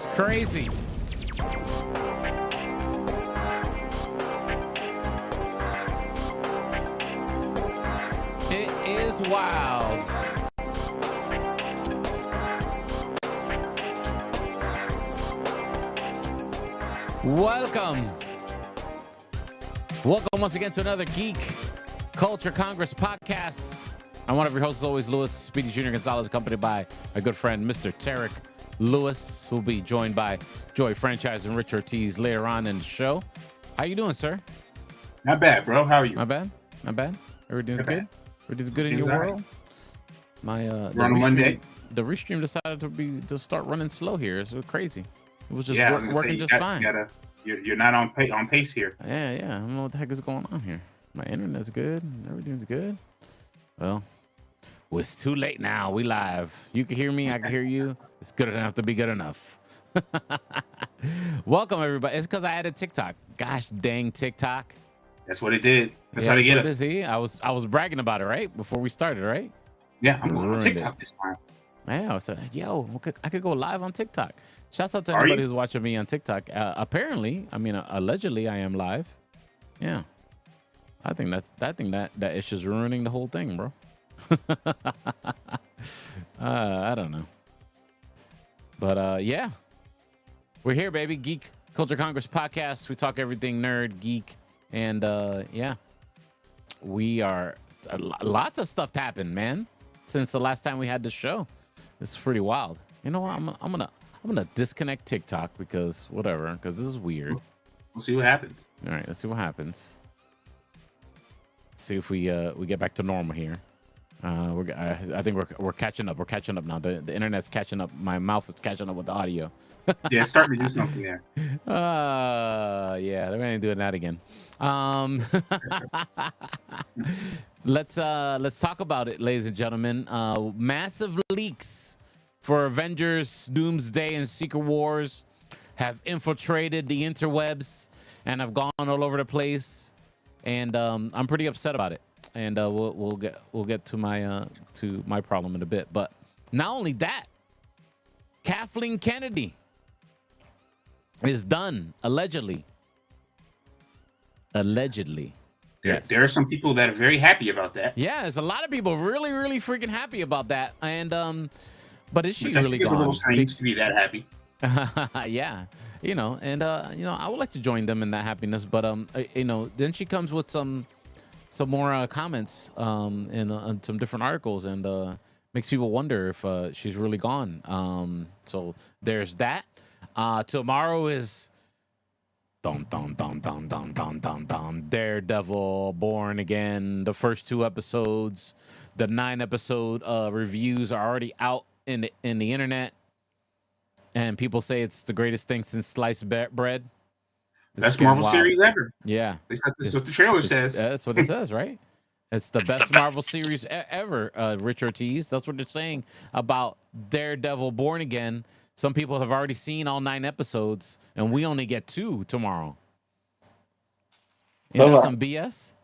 It's crazy. It is wild. Welcome once again to another Geek Culture Congress podcast. I'm one of your hosts, as always, Louis Speedy Jr. Gonzalez, accompanied by my good friend, Mr. Tarek Lewis, who'll be joined by Joy Franchise and Rich Ortiz later on in the show. How you doing, sir? Not bad, bro. How are you? Not bad. Everything's good. Everything's good in your world. My on a Monday. The restream decided to start running slow here. It's crazy. It was just working just fine. You're not on pace here. Yeah. I don't know what the heck is going on here. My internet's good. Everything's good. Well, it's too late now. We live. You can hear me. I can hear you. It's good enough to be good enough. Welcome, everybody. It's because I added TikTok. Gosh dang TikTok. That's what it did. That's how they get us. See, I was bragging about it, right? Before we started, right? Yeah, I'm going on TikTok this time. Yeah, I was like, yo, I could go live on TikTok. Shouts out to anybody who's watching me on TikTok. Apparently, allegedly, I am live. Yeah, I think that issue's ruining the whole thing, bro. I don't know, but yeah, we're here, baby. Geek Culture Congress podcast. We talk everything nerd, geek, and yeah, we are lots of stuff happened, man, since the last time we had this show. It's pretty wild. You know what? I'm gonna disconnect TikTok because this is weird. We'll see what happens. All right, let's see what happens. Let's see if we get back to normal here. I think we're catching up. We're catching up now. The internet's catching up. My mouth is catching up with the audio. Yeah, it's starting to do something there. Yeah, they're gonna do that again. Let's talk about it, ladies and gentlemen. Massive leaks for Avengers Doomsday and Secret Wars have infiltrated the interwebs and have gone all over the place, and I'm pretty upset about it. And we'll get to my problem in a bit. But not only that, Kathleen Kennedy is done, allegedly. Yes. There are some people that are very happy about that. Yeah, there's a lot of people really, really freaking happy about that. And but is she really gone? I used to be that happy. Yeah, and I would like to join them in that happiness. But then she comes with some more comments in some different articles, and makes people wonder if she's really gone. So there's that. Tomorrow is Daredevil Born Again. The first 2 episodes, the 9-episode reviews are already out in the internet, and people say it's the greatest thing since sliced bread. Best Marvel series ever. Yeah, at least that's what the trailer says. That's what it says, right? It's the best Marvel series ever, Rich Ortiz. That's what they're saying about Daredevil Born Again. Some people have already seen all 9 episodes, and we only get 2 tomorrow. That's some BS?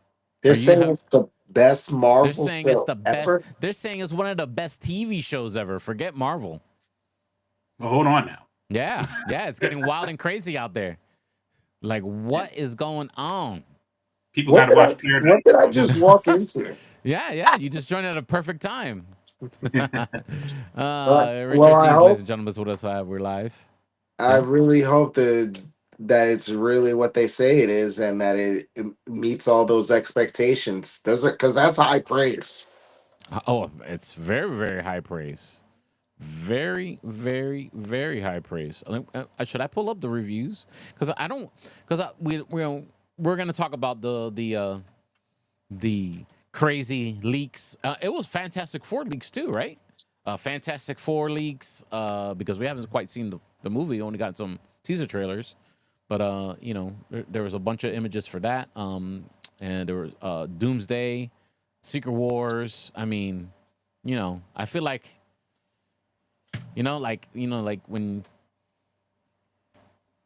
They're saying it's the best Marvel show ever? They're saying it's one of the best TV shows ever. Forget Marvel. Well, hold on now. Yeah, it's getting wild and crazy out there. Like, what is going on? People got to watch Paradise. What did I just walk into? Yeah, you just joined at a perfect time. Richard I Dees, hope, ladies and gentlemen, is with us. We're live. I really hope that it's really what they say it is, and that it meets all those expectations. Because that's high praise. Oh, it's very, very high praise. Very, very, very high praise. Should I pull up the reviews? Because we're gonna talk about the crazy leaks. It was Fantastic Four leaks too, right? Fantastic Four leaks. Because we haven't quite seen the movie. Only got some teaser trailers, but there was a bunch of images for that. And there was Doomsday, Secret Wars. I mean, I feel like. Like when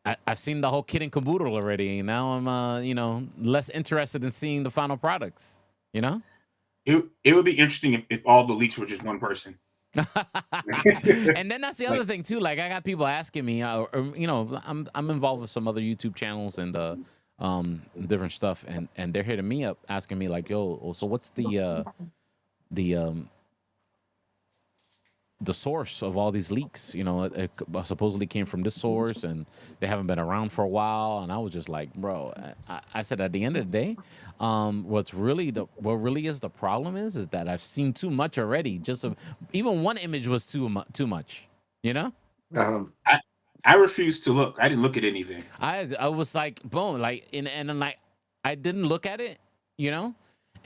I've seen the whole kit and caboodle already. Now I'm, less interested in seeing the final products. It would be interesting if all the leaks were just one person. And then that's the other Like, thing too. Like I got people asking me, I'm involved with some other YouTube channels and different stuff, and they're hitting me up asking me like, yo, so what's the the source of all these leaks? It supposedly came from this source, and they haven't been around for a while. And I was just like, bro, I said at the end of the day, what really is the problem is that I've seen too much already. Even one image was too much. You know, Um, I refused to look. I didn't look at anything. I was like, boom, like, and then like, I didn't look at it, you know,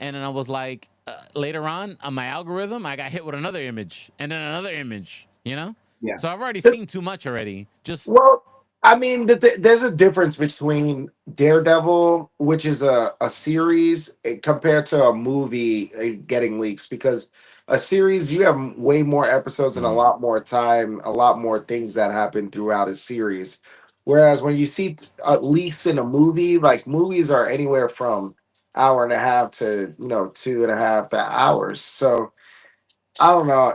and then I was like, later on my algorithm, I got hit with another image and then another image, you know. Yeah. So I've already seen too much already. Just well, I mean, there's a difference between Daredevil, which is a series, compared to a movie getting leaks, because a series you have way more episodes and a mm, lot more time, a lot more things that happen throughout a series. Whereas when you see leaks in a movie, like movies are anywhere from hour and a half to 2.5 hours. So I don't know.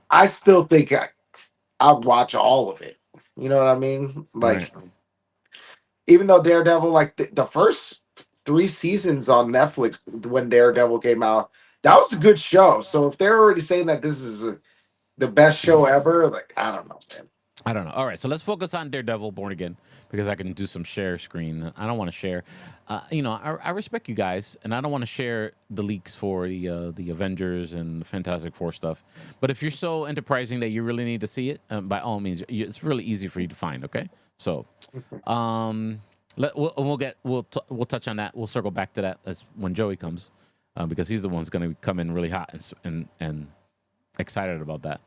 I still think I'd watch all of it. You know what I mean? Like, right. even though Daredevil, like the first 3 seasons on Netflix when Daredevil came out, that was a good show. So if they're already saying that this is the best show ever, like, I don't know, man. I don't know. All right, so let's focus on Daredevil Born Again because I can do some share screen. I don't want to share. I respect you guys, and I don't want to share the leaks for the Avengers and the Fantastic Four stuff. But if you're so enterprising that you really need to see it, by all means, it's really easy for you to find. Okay, so um, we'll touch on that. We'll circle back to that as when Joey comes, because he's the one's going to come in really hot and excited about that.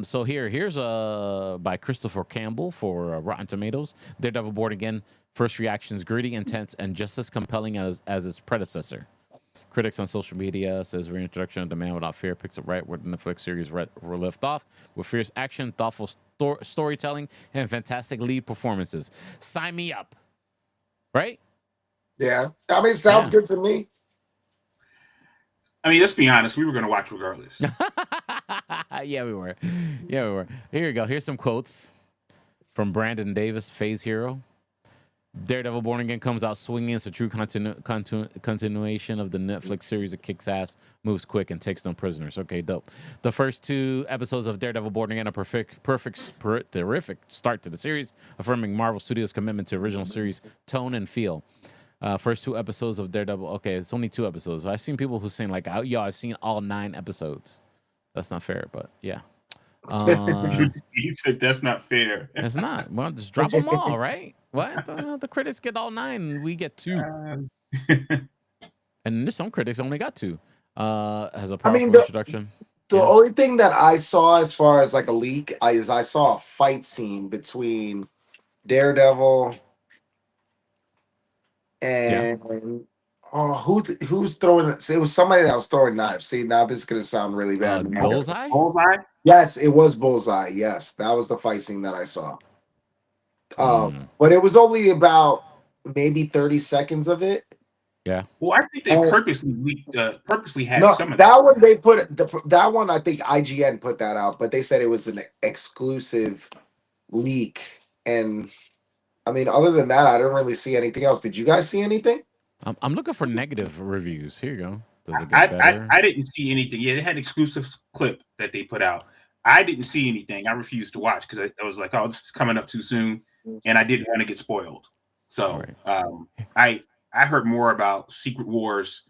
So here's by Christopher Campbell for Rotten Tomatoes. Daredevil Born Again. First reactions: gritty, intense, and just as compelling as its predecessor. Critics on social media says reintroduction of The Man Without Fear picks up right where the Netflix series were left off, with fierce action, thoughtful storytelling, and fantastic lead performances. Sign me up. Right? Yeah, I mean, sounds Yeah. good to me. I mean, let's be honest. We were going to watch regardless. Yeah, we were. Yeah, we were. Here you go. Here's some quotes from Brandon Davis, Phase Hero. Daredevil Born Again comes out swinging. It's a true continuation of the Netflix series that kicks ass, moves quick, and takes no prisoners. Okay, dope. The first 2 episodes of Daredevil Born Again are terrific start to the series, affirming Marvel Studios' commitment to original series tone and feel. First 2 episodes of Daredevil. Okay, it's only 2 episodes. I've seen people who saying like, I've seen all 9 episodes. That's not fair, but yeah. He said that's not fair. It's not. Well, just drop them all, right? What? The critics get all 9, and we get 2. And there's some critics only got 2. Has a I mean, powerful introduction. the Yeah. only thing that I saw as far as like a leak is I saw a fight scene between Daredevil and who's throwing it? It was somebody that was throwing knives. See, now this is gonna sound really bad. Bullseye? Bullseye? Yes, it was Bullseye. Yes, that was the fight scene that I saw. But it was only about maybe 30 seconds of it. Yeah. Well, I think they purposely had No, some of that. that one they put that one. I think IGN put that out, but they said it was an exclusive leak. And I mean, other than that, I didn't really see anything else. Did you guys see anything? I'm looking for negative reviews. Here you go. Does it get better? I didn't see anything. Yeah, they had an exclusive clip that they put out. I didn't see anything. I refused to watch because I was like, oh, it's coming up too soon, and I didn't want to get spoiled. So right. I heard more about Secret Wars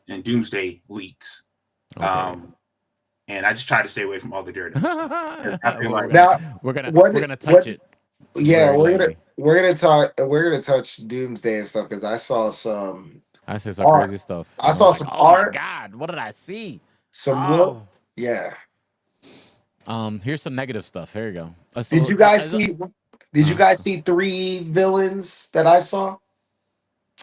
and Doomsday leaks. Okay. And I just try to stay away from all the Daredevil stuff. I feel like we're gonna touch it. Yeah, we're gonna touch Doomsday and stuff because I saw some. I said some crazy stuff. I saw some art. My God, what did I see? Some yeah. Here's some negative stuff. Here you go. Did you guys see? Did you guys see 3 villains that I saw?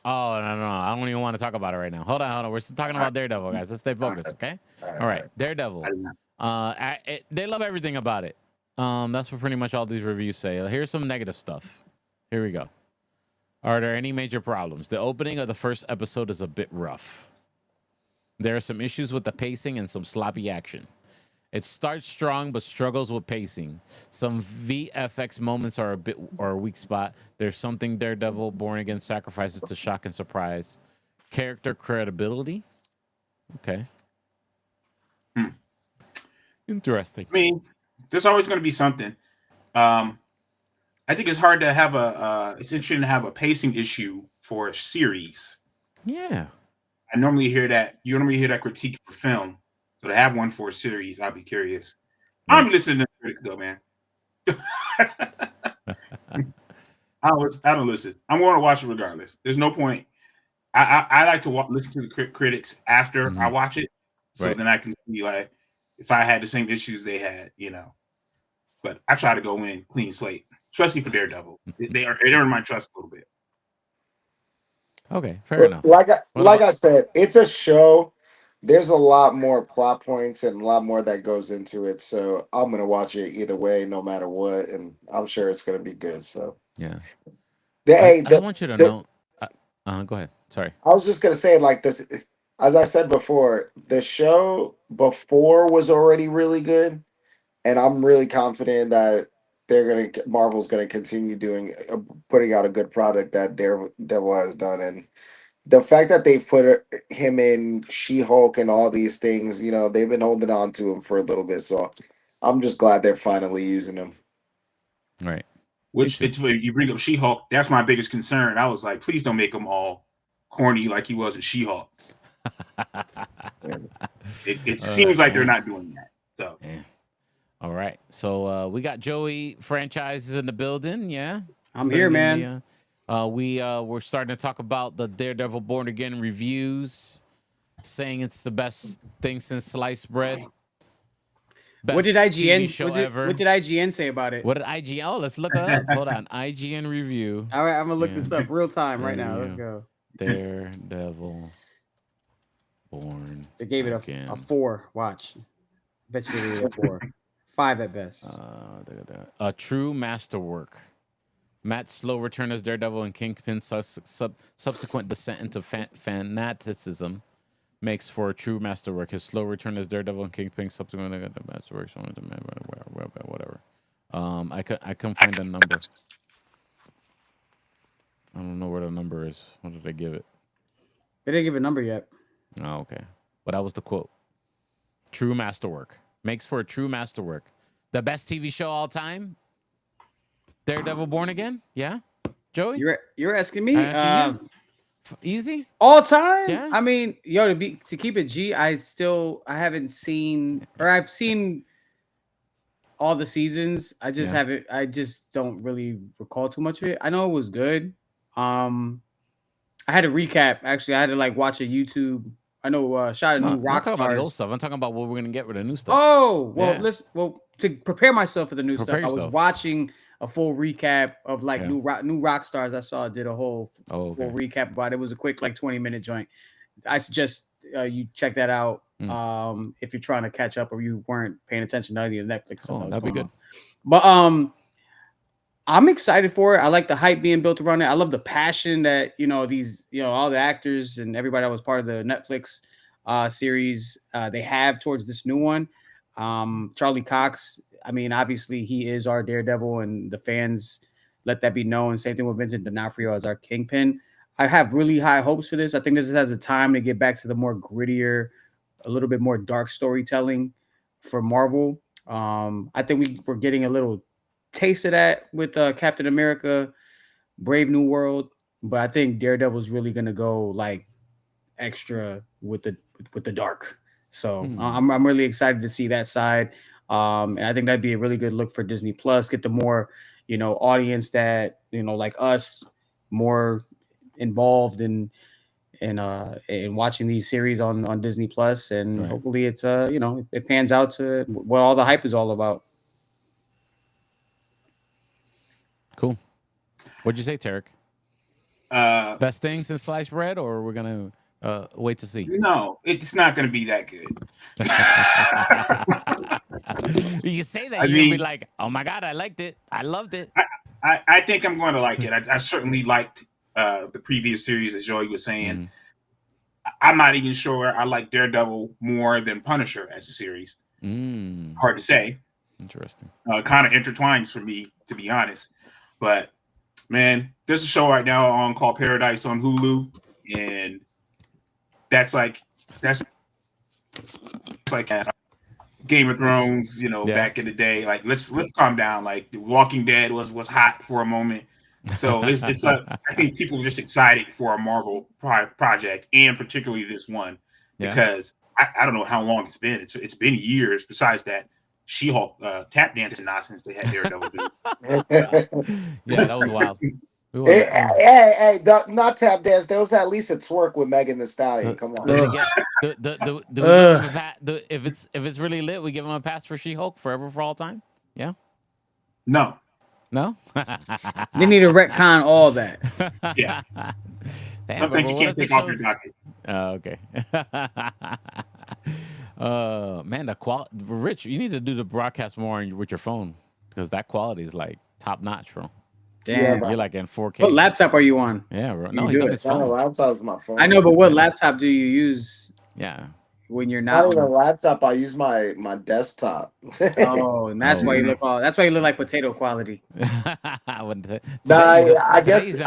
Oh no! I don't even want to talk about it right now. Hold on. We're still talking about Daredevil, guys. Let's stay focused, okay? All right. Daredevil. They love everything about it. That's what pretty much all these reviews say. Here's some negative stuff. Here we go. Are there any major problems? The opening of the first episode is a bit rough. There are some issues with the pacing and some sloppy action. It starts strong but struggles with pacing. Some VFX moments are a weak spot. There's something Daredevil Born Again sacrifices to shock and surprise. Character credibility. Okay. Hmm. Interesting. I mean, there's always going to be something. I think it's hard to have it's interesting to have a pacing issue for a series. Yeah. I normally hear that. You normally hear that critique for film. So to have one for a series, I'd be curious. Right. I'm listening to critics though, man. I don't listen. I'm going to watch it regardless. There's no point. I like to listen to the critics after I watch it, so Right. then I can see like if I had the same issues they had, But I try to go in clean slate, especially for Daredevil. They earn my trust a little bit. Okay, fair enough. Like I said, it's a show. There's a lot more plot points and a lot more that goes into it. So I'm gonna watch it either way, no matter what, and I'm sure it's gonna be good. So Yeah. hey, I want you to know. Go ahead. Sorry. I was just gonna say, like this, as I said before, the show before was already really good, and I'm really confident that Marvel's gonna continue doing putting out a good product that Daredevil has done, and the fact that they've put him in She-Hulk and all these things, they've been holding on to him for a little bit, so I'm just glad they're finally using him. Right. Which it's when you bring up She-Hulk, that's my biggest concern. I was like, please don't make him all corny like he was in She-Hulk. It seems like they're not doing that. So, all right. So we got Joey franchises in the building. Yeah, I'm here, man. We're starting to talk about the Daredevil Born Again reviews, saying it's the best thing since sliced bread. Best what did IGN TV show ever. What did IGN say about it? What did IGN? Oh, let's look it up. Hold on. IGN review. All right, I'm gonna look this up real time right now. Let's go. Daredevil Born. They gave it a 4. Watch. Bet you they gave it a 4. 5 at best. A true masterwork. Matt's slow return as Daredevil and Kingpin's subsequent descent into fanaticism makes for a true masterwork. His slow return as Daredevil and Kingpin's subsequent masterwork. Whatever. I couldn't find the number. I don't know where the number is. What did they give it? They didn't give a number yet. Oh, okay. But that was the quote. True masterwork. Makes for a true masterwork. The best TV show all time? Daredevil Born Again? Yeah? Joey? You're asking me? Easy? All time? Yeah. I mean, to keep it G, I haven't seen, or I've seen all the seasons. I just don't really recall too much of it. I know it was good. I had to recap. Actually, I had to watch a YouTube. I know shot a new rock I'm talking about the old stars. stuff. I'm talking about what we're gonna get with the new stuff. Oh, well, to prepare myself for the new stuff, I was watching a full recap of new rock stars. I saw did a whole full recap about it. It was a quick 20-minute joint. I suggest you check that out if you're trying to catch up or you weren't paying attention to any of the Netflix stuff. That'd be good. But I'm excited for it. I like the hype being built around it. I love the passion that these all the actors and everybody that was part of the Netflix series they have towards this new one. Charlie Cox, I mean, obviously he is our Daredevil, and the fans let that be known. Same thing with Vincent D'Onofrio as our Kingpin. I have really high hopes for this. I think this has a time to get back to the more grittier, a little bit more dark storytelling for Marvel. I think we're getting a little taste of that with Captain America, Brave New World, but I think Daredevil's really gonna go extra with the dark. So I'm really excited to see that side. And I think that'd be a really good look for Disney Plus. Get the more, audience that, like us, more involved in watching these series on Disney Plus. And hopefully it's it pans out to what all the hype is all about. Cool. What'd you say, Tarek? Best thing since sliced bread, or we're gonna wait to see? No, it's not gonna be that good. You say that, you'll be like, oh my God, I liked it. I loved it. I think I'm going to like it. I certainly liked the previous series, as Joey was saying. I'm not even sure I like Daredevil more than Punisher as a series. Hard to say. Interesting. Kind of intertwines for me, to be honest. But man, there's a show right now on called Paradise on Hulu, and that's like Game of Thrones, back in the day. Like let's calm down. Like The Walking Dead was hot for a moment. So it's like I think people are just excited for a Marvel project, and particularly this one, because I don't know how long it's been. It's been years. Besides that, She-Hulk tap dancing nonsense they had Daredevil do. Yeah, that was wild. Hey, not tap dance. There was at least a twerk with Megan Thee Stallion. Come on. Does he get do we give him a pass? If it's really lit, we give him a pass for She-Hulk forever for all time? Yeah. No. They need to retcon all that. Yeah. Damn, Something you can't take off your docket. Okay. Man, the quality. Rich, you need to do the broadcast more with your phone because that quality is like top notch, bro. Damn. You're like in 4K. What laptop are you on? Yeah, bro. No, he's on his phone. Laptop's my phone. I know, but what laptop do you use? Yeah. When you're Not not even a laptop, I use my desktop. Oh, and that's why you look like potato quality. I wouldn't say. I guess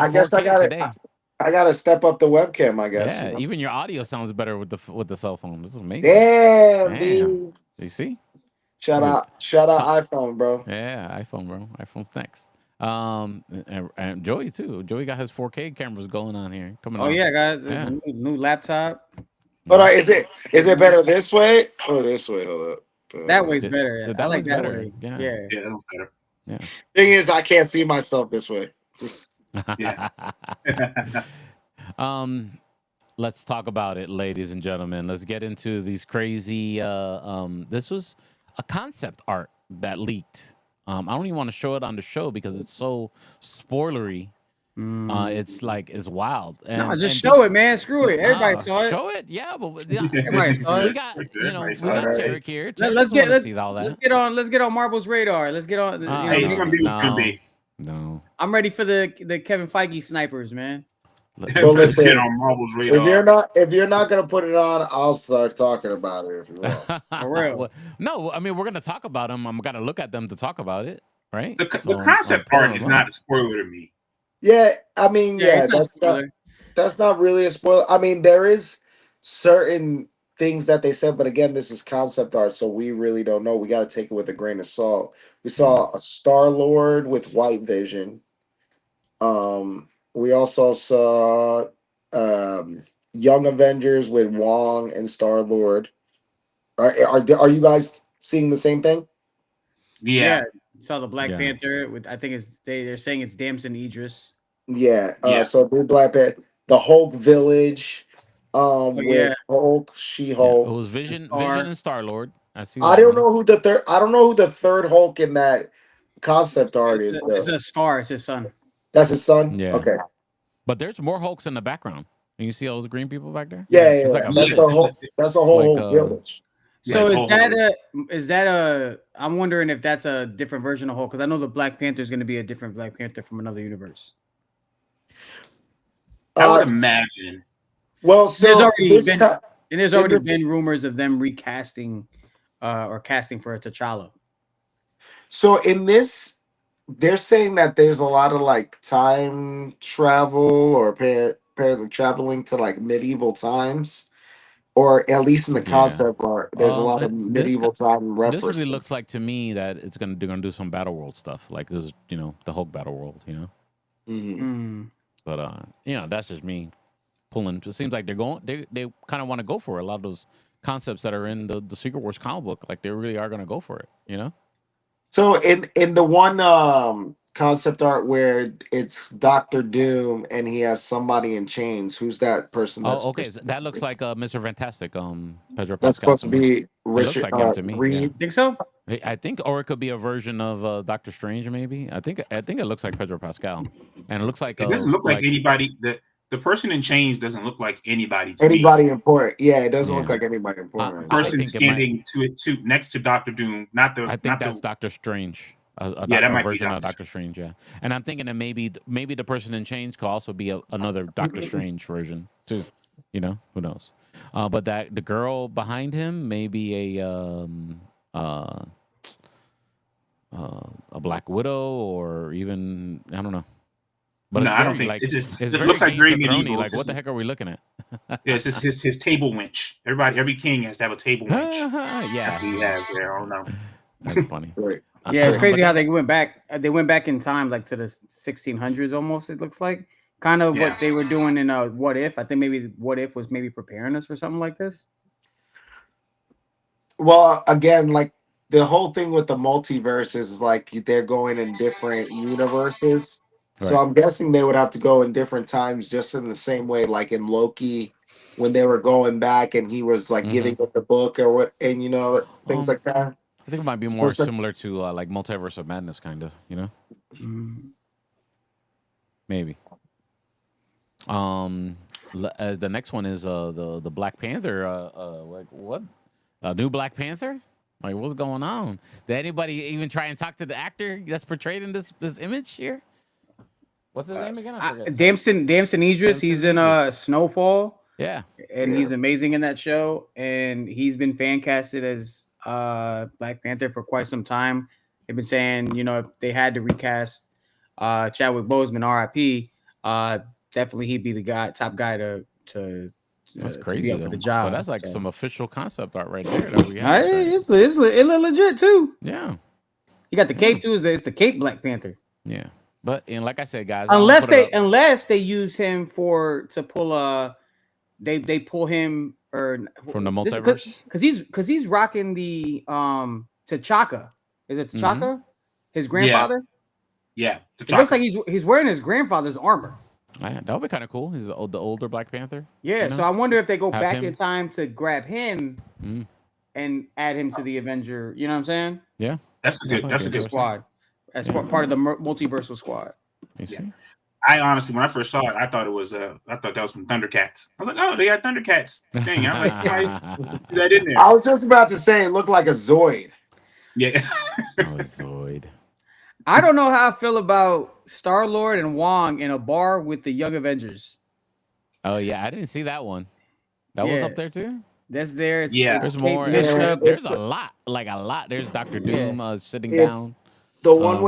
I gotta step up the webcam, I guess. Yeah, even your audio sounds better with the cell phone. This is amazing. Damn. Dude. You see? Shout out iPhone, bro. Yeah, iPhone, bro. iPhone's next. And Joey too. Joey got his 4K cameras going on here. Coming on. Yeah, guys. New laptop. But is it better this way or this way? Hold up. That way's better. That like way's that better. way. Yeah, that was better. Yeah. Thing is, I can't see myself this way. Yeah. Let's talk about it, ladies and gentlemen. Let's get into these crazy. This was a concept art that leaked. I don't even want to show it on the show because it's so spoilery. It's wild. And just show it, man. Screw it. Everybody saw it. Show it, yeah. But everybody saw it. We got Tarek here. Let's get on Marvel's radar. Let's get on. He's gonna be what's gonna be. No, I'm ready for the Kevin Feige snipers, man. Well, listen, get on Marvel's radar. If you're not gonna put it on, I'll start talking about it if you want. For real. Well, no, I mean we're gonna talk about them. I'm gonna look at them to talk about it, right? The concept art is not a spoiler to me. Yeah, I mean, that's not really a spoiler. I mean, there is certain things that they said, but again, this is concept art, so we really don't know. We got to take it with a grain of salt. We saw a Star-Lord with White Vision. We also saw Young Avengers with Wong and Star-Lord. Are you guys seeing the same thing? Yeah. Saw the Black Panther with they're saying it's Damson Idris. Yeah. So the Black Panther, the Hulk Village, with Hulk, She-Hulk. It was Vision and Star-Lord. I don't know who the third Hulk in that concept art is. It's a Scar. It's his son. That's his son. Yeah. Okay. But there's more Hulks in the background. And you see all those green people back there? Yeah. That's a whole village. So is that a? I'm wondering if that's a different version of Hulk because I know the Black Panther is going to be a different Black Panther from another universe. I would imagine. Well, so there's already been rumors of them recasting, or casting for T'Challa. So in this, they're saying that there's a lot of like time travel or apparently traveling to like medieval times. Or at least in the concept art, there's a lot of medieval time references. This really looks like to me that they're gonna do some Battle World stuff, like this is the Hulk Battle World, But that's just me pulling. It seems like they kind of want to go for it. A lot of those concepts that are in the Secret Wars comic book, like they really are gonna go for it, So in the one concept art where it's Doctor Doom and he has somebody in chains, who's that person? Okay, so that looks like Mr. Fantastic, Pedro Pascal. That's supposed to be Richard. It looks like him to me. Reed. Think so? I think, or it could be a version of Doctor Strange, maybe. I think it looks like Pedro Pascal, and it looks like it doesn't look like anybody. The person in chains doesn't look like anybody. Important? Yeah, it doesn't look like anybody important. The person standing next to Doctor Doom, not the. I think that's Doctor Strange. That might version be of Doctor Strange, and I'm thinking that maybe the person in chains could also be another Doctor Strange version too. Who knows? But that the girl behind him may be uh, a Black Widow, or even I don't know. But No, it's I don't very think like it it's very looks like Games very of Thrones-y. medieval. Like what the heck are we looking at? Yeah, it's his table wench. Every king has to have a table wench. Yeah, That's what he has there. I don't know. that's funny. Right. Yeah, it's But crazy how then- they went back. They went back in time, like to the 1600s almost. It looks like kind of Yeah. what they were doing in What If. I think maybe What If was maybe preparing us for something like this. Well, again, like the whole thing with the multiverse is like they're going in different universes. So Right. I'm guessing they would have to go in different times, just in the same way, like in Loki, when they were going back and he was like giving Mhm. up the book or what, and things like that. I think it might be So more it's like- similar to like Multiverse of Madness, kind of. You know, Mm. maybe. The next one is the Black Panther. Like what? A new Black Panther? Like what's going on? Did anybody even try and talk to the actor that's portrayed in this image here? What's his name again? I forget. Damson Idris. He's Damson in Idris. Snowfall, Yeah. and he's amazing in that show. And he's been fan casted as Black Panther for quite some time. They've been saying, if they had to recast Chadwick Boseman, R.I.P., definitely he'd be the top guy to That's to be crazy up though. for the job. But that's like So- some official concept art right there that we have. It's legit too. Yeah. You got the cape too. It's the cape Black Panther. Yeah. But and like I said, guys, I'm gonna Unless they use him to pull they pull him or from the multiverse, because he's rocking the T'Chaka. Is it T'Chaka? His grandfather? Yeah. It looks like he's wearing his grandfather's armor. that would be kind of cool. He's the older Black Panther. Yeah, you know? so I wonder if they go Have back him. in time to grab him and add him to the Avenger. You know what I'm saying? Yeah. That's a good Squad. As part of the multiversal squad. You see? I honestly, when I first saw it, I thought that was from Thundercats. I was like, oh, they got Thundercats. Dang, I'm like, somebody put that in there. I was just about to say it looked like a Zoid. Yeah. Zoid. I don't know how I feel about Star-Lord and Wong in a bar with the Young Avengers. Oh yeah, I didn't see that one. That was up there too. That's there. There's more. There's a lot. There's Dr. Doom sitting down. The one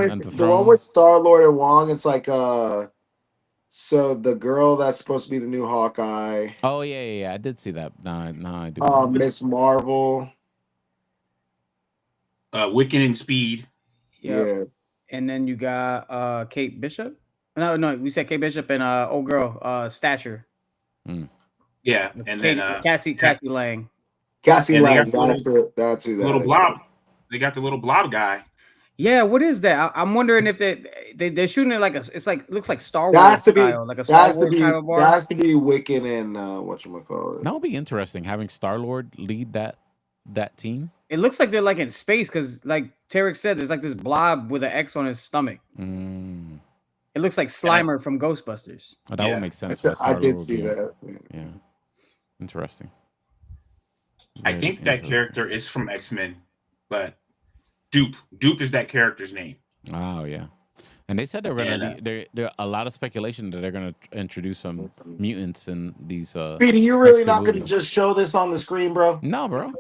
with Star-Lord and Wong is like so the girl that's supposed to be the new Hawkeye. Oh yeah. I did see that. No, I do. Miss Marvel. Wiccan and Speed. Yep. Yeah. And then you got Kate Bishop. No, we said Kate Bishop and old girl, Stature. Yeah, and then Cassie Lang. Cassie Lang, that's who that little is. blob. They got the little blob guy. Yeah, what is that? I'm wondering if they're shooting it like it looks like Star That Wars has to be style, like a Star Wars kind of bar. That has to be Wiccan and whatchamacallit. That would be interesting having Star-Lord lead that team. It looks like they're like in space because, like Tarek said, there's like this blob with an X on his stomach. It looks like Slimer from Ghostbusters. Oh, that would make sense. I did see that. Yeah. Interesting. I think that character is from X-Men, but Dupe is that character's name. Oh yeah, and they said they're gonna. There a lot of speculation that they're gonna introduce some mutants in these. Speedy, you really not gonna just show this on the screen, bro? No, bro.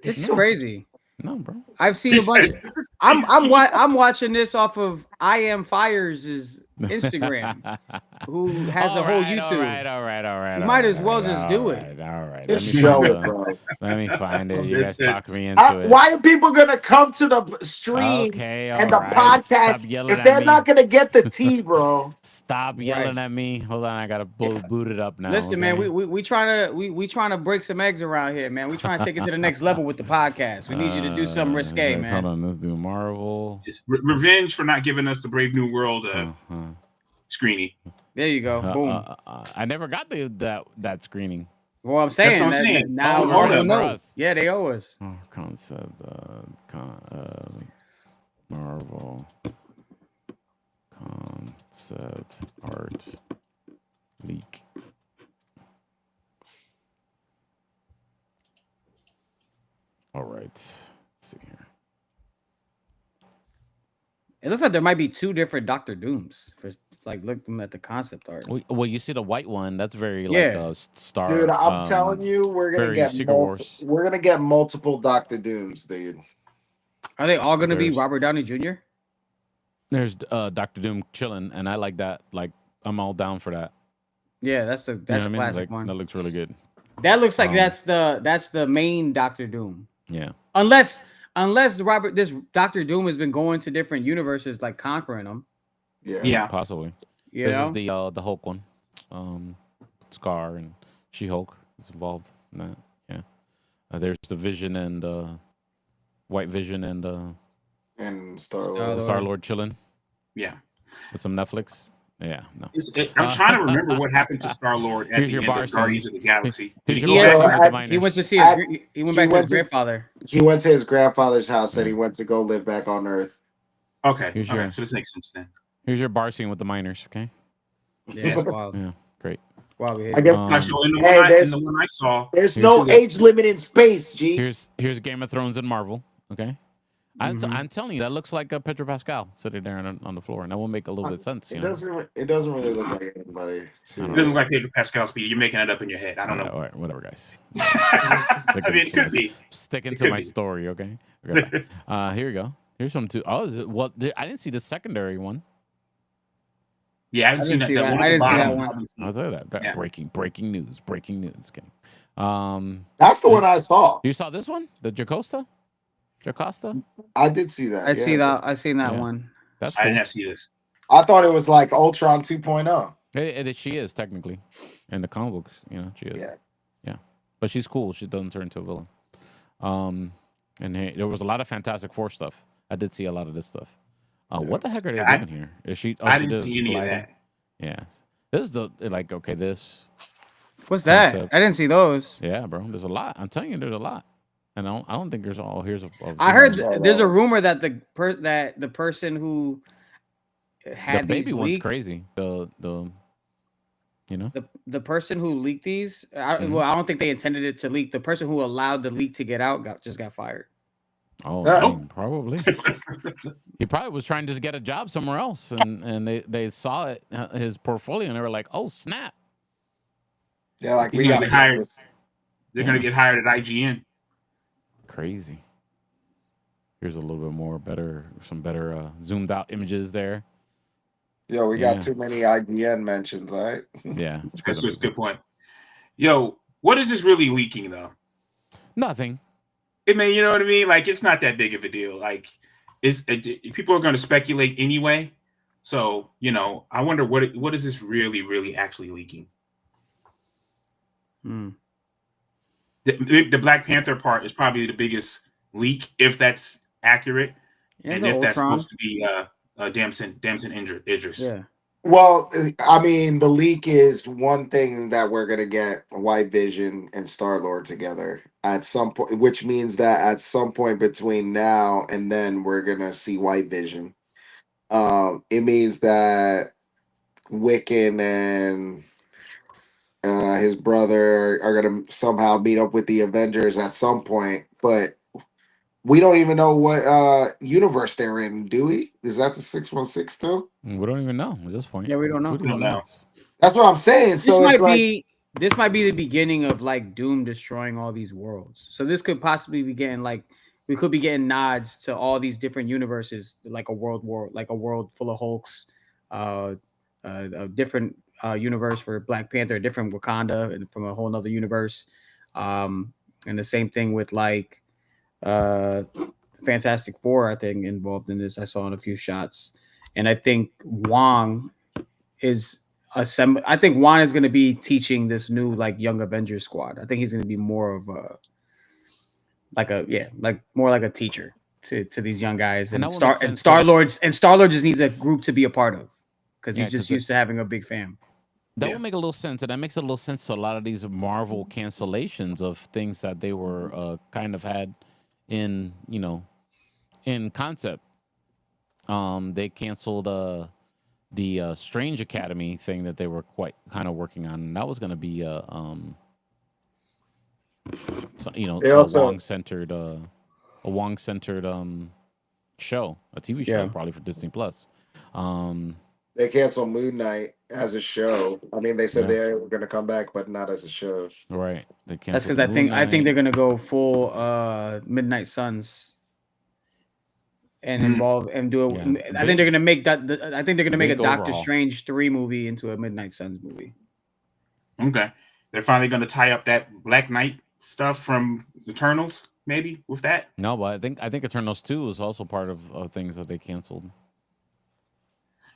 This is crazy. No, bro. I've seen a bunch. I'm watching this off of I Am Fires' Instagram, who has a whole YouTube. All right. You might as well just do it. All right. Just show it, bro. Let me find it. You guys talk me into it. Why are people gonna come to the stream and the podcast if they're not gonna get the tea, bro? Stop yelling at me. Hold on, I gotta boot it up now. Listen, man, we trying to break some eggs around here, man. We trying to take it to the next level with the podcast. We need you to do something risque, man. Hold on, let's do Marvel. It's revenge for not giving us the Brave New World screening. There you go. Boom. I never got that screening. Well, I'm saying, That's what I'm saying. Now Marvel knows. Yeah, they owe us. Concept Marvel concept art leak. All right. Let's see here. It looks like there might be two different Doctor Dooms for like looking at the concept art. Well, you see the white one. That's very like a star. Dude, I'm telling you, we're gonna get multiple Doctor Dooms, dude. Are they all going to be There's- Robert Downey Jr.? There's Doctor Doom chilling, and I like that. Like, I'm all down for that. Yeah, that's a You know what I mean? classic Like, one. that looks really good. That looks like Um, that's the main Doctor Doom. Yeah. Unless this Doctor Doom has been going to different universes, like conquering them. Yeah. Possibly. You This know? is the Hulk one. Scar and She-Hulk is involved in that. Yeah. There's the Vision and White Vision and Star-Lord. Star-Lord chilling Yeah. with some Netflix. Yeah, no. I'm trying to remember what happened to Star-Lord at Here's the your end bar of Guardians of the Galaxy. Here's Did your he bar go scene back? with the miners. He went to see he went back to his grandfather. He went to his grandfather's house and he went to go live back on Earth. Okay. Here's Okay. your- So this makes sense then. Here's your bar scene with the miners, okay? Yeah, that's wild. Yeah, great. Wow, I guess So in the one I saw, there's Here's no the- age limit in space, G. Here's Game of Thrones and Marvel, okay? I'm telling you, that looks like Pedro Pascal sitting there on the floor, and that will make a little bit of sense. It doesn't really look like anybody. it doesn't look like Pedro Pascal speed. You're making it up in your head. I don't know. All right, whatever, guys. I mean, it could be. Sticking It to could my be. story, okay? Here we go. Here's some too. Oh, is it? Well, I didn't see the secondary one. Yeah, I haven't seen that. That one I at the didn't see that bottom. one. I haven't seen I'll it. tell you that. Yeah. Breaking news. Okay. That's the one I saw. You saw this one, the Jacosta? I did see that. I see that. I seen that Yeah. one. That's I cool. didn't see this. I thought it was like Ultron 2.0. She is technically in the comic books. She is. Yeah. But she's cool. She doesn't turn into a villain. And there was a lot of Fantastic Four stuff. I did see a lot of this stuff. What the heck are they doing here? Is she? I she didn't does see any of gliding? that. Yeah. This is this. What's that? Concept. I didn't see those. Yeah, bro. There's a lot. I'm telling you, there's a lot. And I don't think there's all. Here's a. I heard there's a rumor that the person who had the baby these one's leaked, crazy. The person who leaked these. Well, I don't think they intended it to leak. The person who allowed the leak to get out just got fired. Oh, Nope. probably. He probably was trying to just get a job somewhere else, and they saw it his portfolio, and they were like, "Oh, snap!" Yeah, like He's we gonna got get hired. They're gonna get hired at IGN. Crazy. Here's a little bit more some better zoomed out images there. Yo, we got too many IGN mentions, all right? Yeah, That's a good point. Yo, what is this really leaking though? Nothing. I mean, you know what I mean? Like, it's not that big of a deal. Like, people are going to speculate anyway. So, I wonder what is this really actually leaking? The Black Panther part is probably the biggest leak, if that's accurate, and if that's supposed to be Damson Idris. Yeah. Well, I mean, the leak is one thing that we're gonna get White Vision and Star-Lord together at some point, which means that at some point between now and then we're gonna see White Vision. It means that Wiccan and his brother are gonna somehow meet up with the Avengers at some point, but we don't even know what universe they're in, do we? Is that the 616 still? We don't even know at this point. Yeah, we don't know. We don't know. That's what I'm saying. This So might be the beginning of like Doom destroying all these worlds. So this could possibly be getting we could be getting nods to all these different universes, like a world full of Hulks, a different universe for Black Panther, a different Wakanda, and from a whole nother universe. And the same thing with Fantastic Four, I think, involved in this. I saw in a few shots, and I think Wong is going to be teaching this new young Avengers squad. I think he's going to be more of more like a teacher to these young guys, and Star-Lord just needs a group to be a part of because he's just used to having a big fam. That would make a little sense, and that makes a little sense to a lot of these Marvel cancellations of things that they were kind of had in concept. They canceled the Strange Academy thing that they were kind of working on, and that was going to be a Wong-centered show, a TV show, probably for Disney Plus. They canceled Moon Knight as a show. I mean, they said they were going to come back, but not as a show. Right. That's because I think they're going to go full Midnight Suns. and involve and do it. I think they're gonna make that. I think they're gonna make a Doctor Strange 3 movie into a Midnight Suns movie. Okay, they're finally gonna tie up that Black Knight stuff from Eternals, maybe with that. No, but I think Eternals 2 is also part of things that they canceled.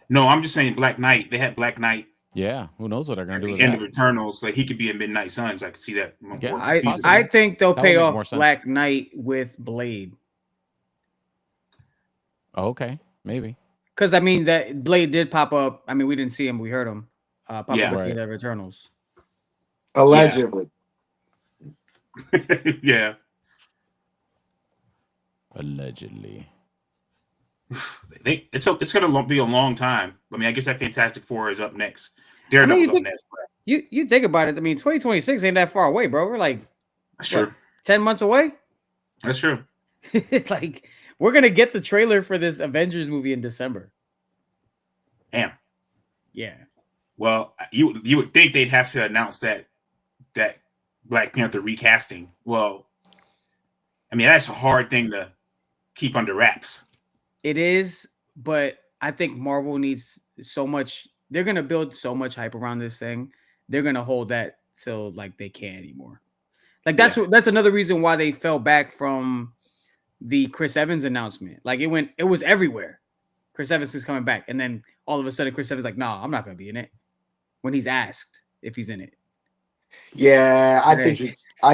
No, I'm just saying Black Knight. They had Black Knight. Yeah, who knows what they're gonna do with end that. of Eternals, like he could be in Midnight Suns. I could see that. Yeah, I think they'll pay off Black Knight with Blade. Oh, okay, maybe. Because I mean that Blade did pop up. I mean, we didn't see him, we heard him pop up at the end of Eternals. Allegedly. Yeah. Allegedly. It's gonna be a long time. I mean, I guess that Fantastic Four is up next. Daredevil's up next. You think about it. I mean, 2026 ain't that far away, bro. We're like, that's true. 10 months away. That's true. It's like we're gonna get the trailer for this Avengers movie in December. Damn. Yeah. Well, you would think they'd have to announce that Black Panther recasting. Well, I mean, that's a hard thing to keep under wraps. It is, but I think Marvel needs so much. They're gonna build so much hype around this thing. They're gonna hold that till like they can't anymore. Like that's another reason why they fell back from the Chris Evans announcement. Like it was everywhere. Chris Evans is coming back, and then all of a sudden Chris Evans is like, "No, I'm not gonna be in it." When he's asked if he's in it. Yeah, I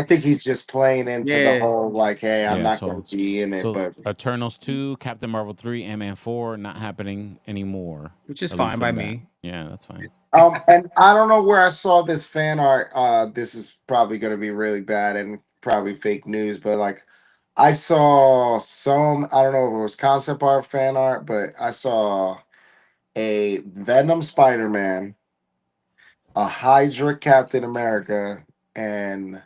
think he's just playing into the whole like, hey, I'm not going to be in it. But Eternals 2, Captain Marvel 3, Ant-Man 4, not happening anymore. Which is fine by me. Yeah, that's fine. And I don't know where I saw this fan art. This is probably going to be really bad and probably fake news, but like I saw I don't know if it was concept art, fan art, but I saw a Venom Spider-Man, a Hydra Captain America, and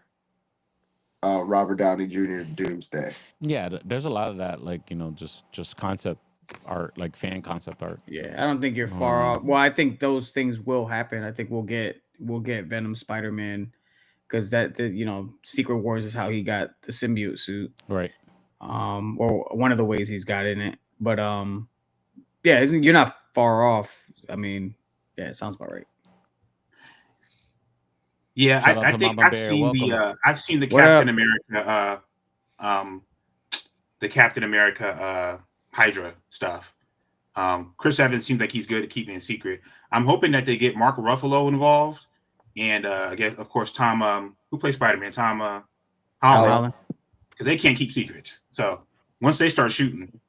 Robert Downey Jr. Doomsday. Yeah, there's a lot of that, like, you know, just concept art, like fan concept art. Yeah, I don't think you're far off. Well, I think those things will happen. I think we'll get Venom Spider-Man because Secret Wars is how he got the symbiote suit, right? Or one of the ways he's got in it. But yeah, you're not far off. I mean, yeah, it sounds about right. Yeah, I think I've seen the Captain America, the Captain America Hydra stuff. Chris Evans seems like he's good at keeping it secret. I'm hoping that they get Mark Ruffalo involved, and I guess of course Tom, who plays Spider-Man, Tom Holland, because they can't keep secrets. So once they start shooting,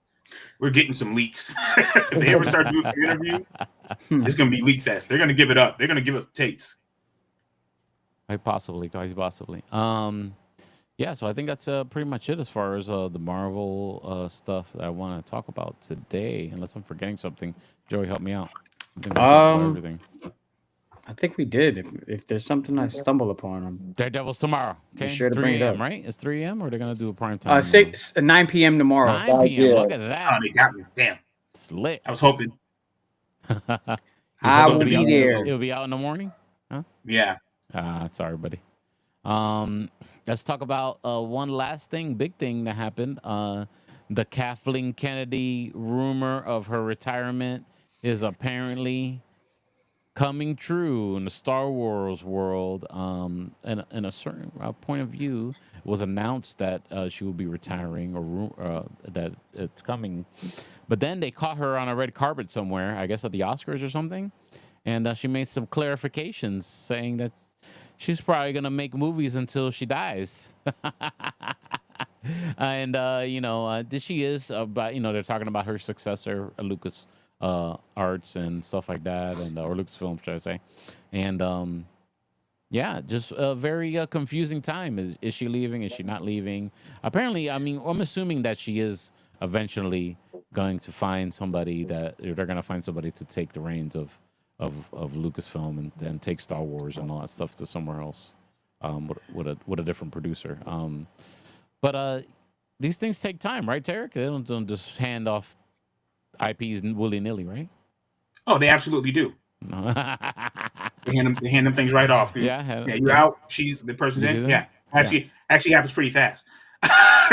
we're getting some leaks. If they ever start doing some interviews, it's gonna be leak fest. They're gonna give it up. They're gonna give up tapes. Quite possibly. Yeah, so I think that's pretty much it as far as the Marvel stuff that I want to talk about today. Unless I'm forgetting something, Joey, help me out. I think we talked about everything. I think we did. If there's something I stumble upon, Daredevil's tomorrow. Okay, sure to 3 bring it up. Right? It's 3 a.m. or they're gonna do a prime time? 9 p.m. tomorrow. 9 p.m. Look at that. Oh, they got me. Damn. It's lit. I was hoping. I will be there. It'll be out in the morning. Huh? Yeah. Sorry, buddy. Let's talk about one last big thing that happened. The Kathleen Kennedy rumor of her retirement is apparently coming true in the Star Wars world. In a certain point of view, it was announced that she will be retiring, or that it's coming. But then they caught her on a red carpet somewhere, I guess at the Oscars or something, and she made some clarifications saying that she's probably going to make movies until she dies. And, she is, but, they're talking about her successor, Lucas Arts and stuff like that, and or Lucasfilm, should I say. And, just a very confusing time. Is she leaving? Is she not leaving? Apparently, I'm assuming that she is eventually going to find somebody they're going to find somebody to take the reins of Lucasfilm and take Star Wars and all that stuff to somewhere else, with a different producer. But these things take time, right, Tarek? They don't just hand off IPs willy nilly, right? Oh, they absolutely do. They hand them things right off. Dude. Yeah, you're out. She's the person. Yeah, actually happens pretty fast.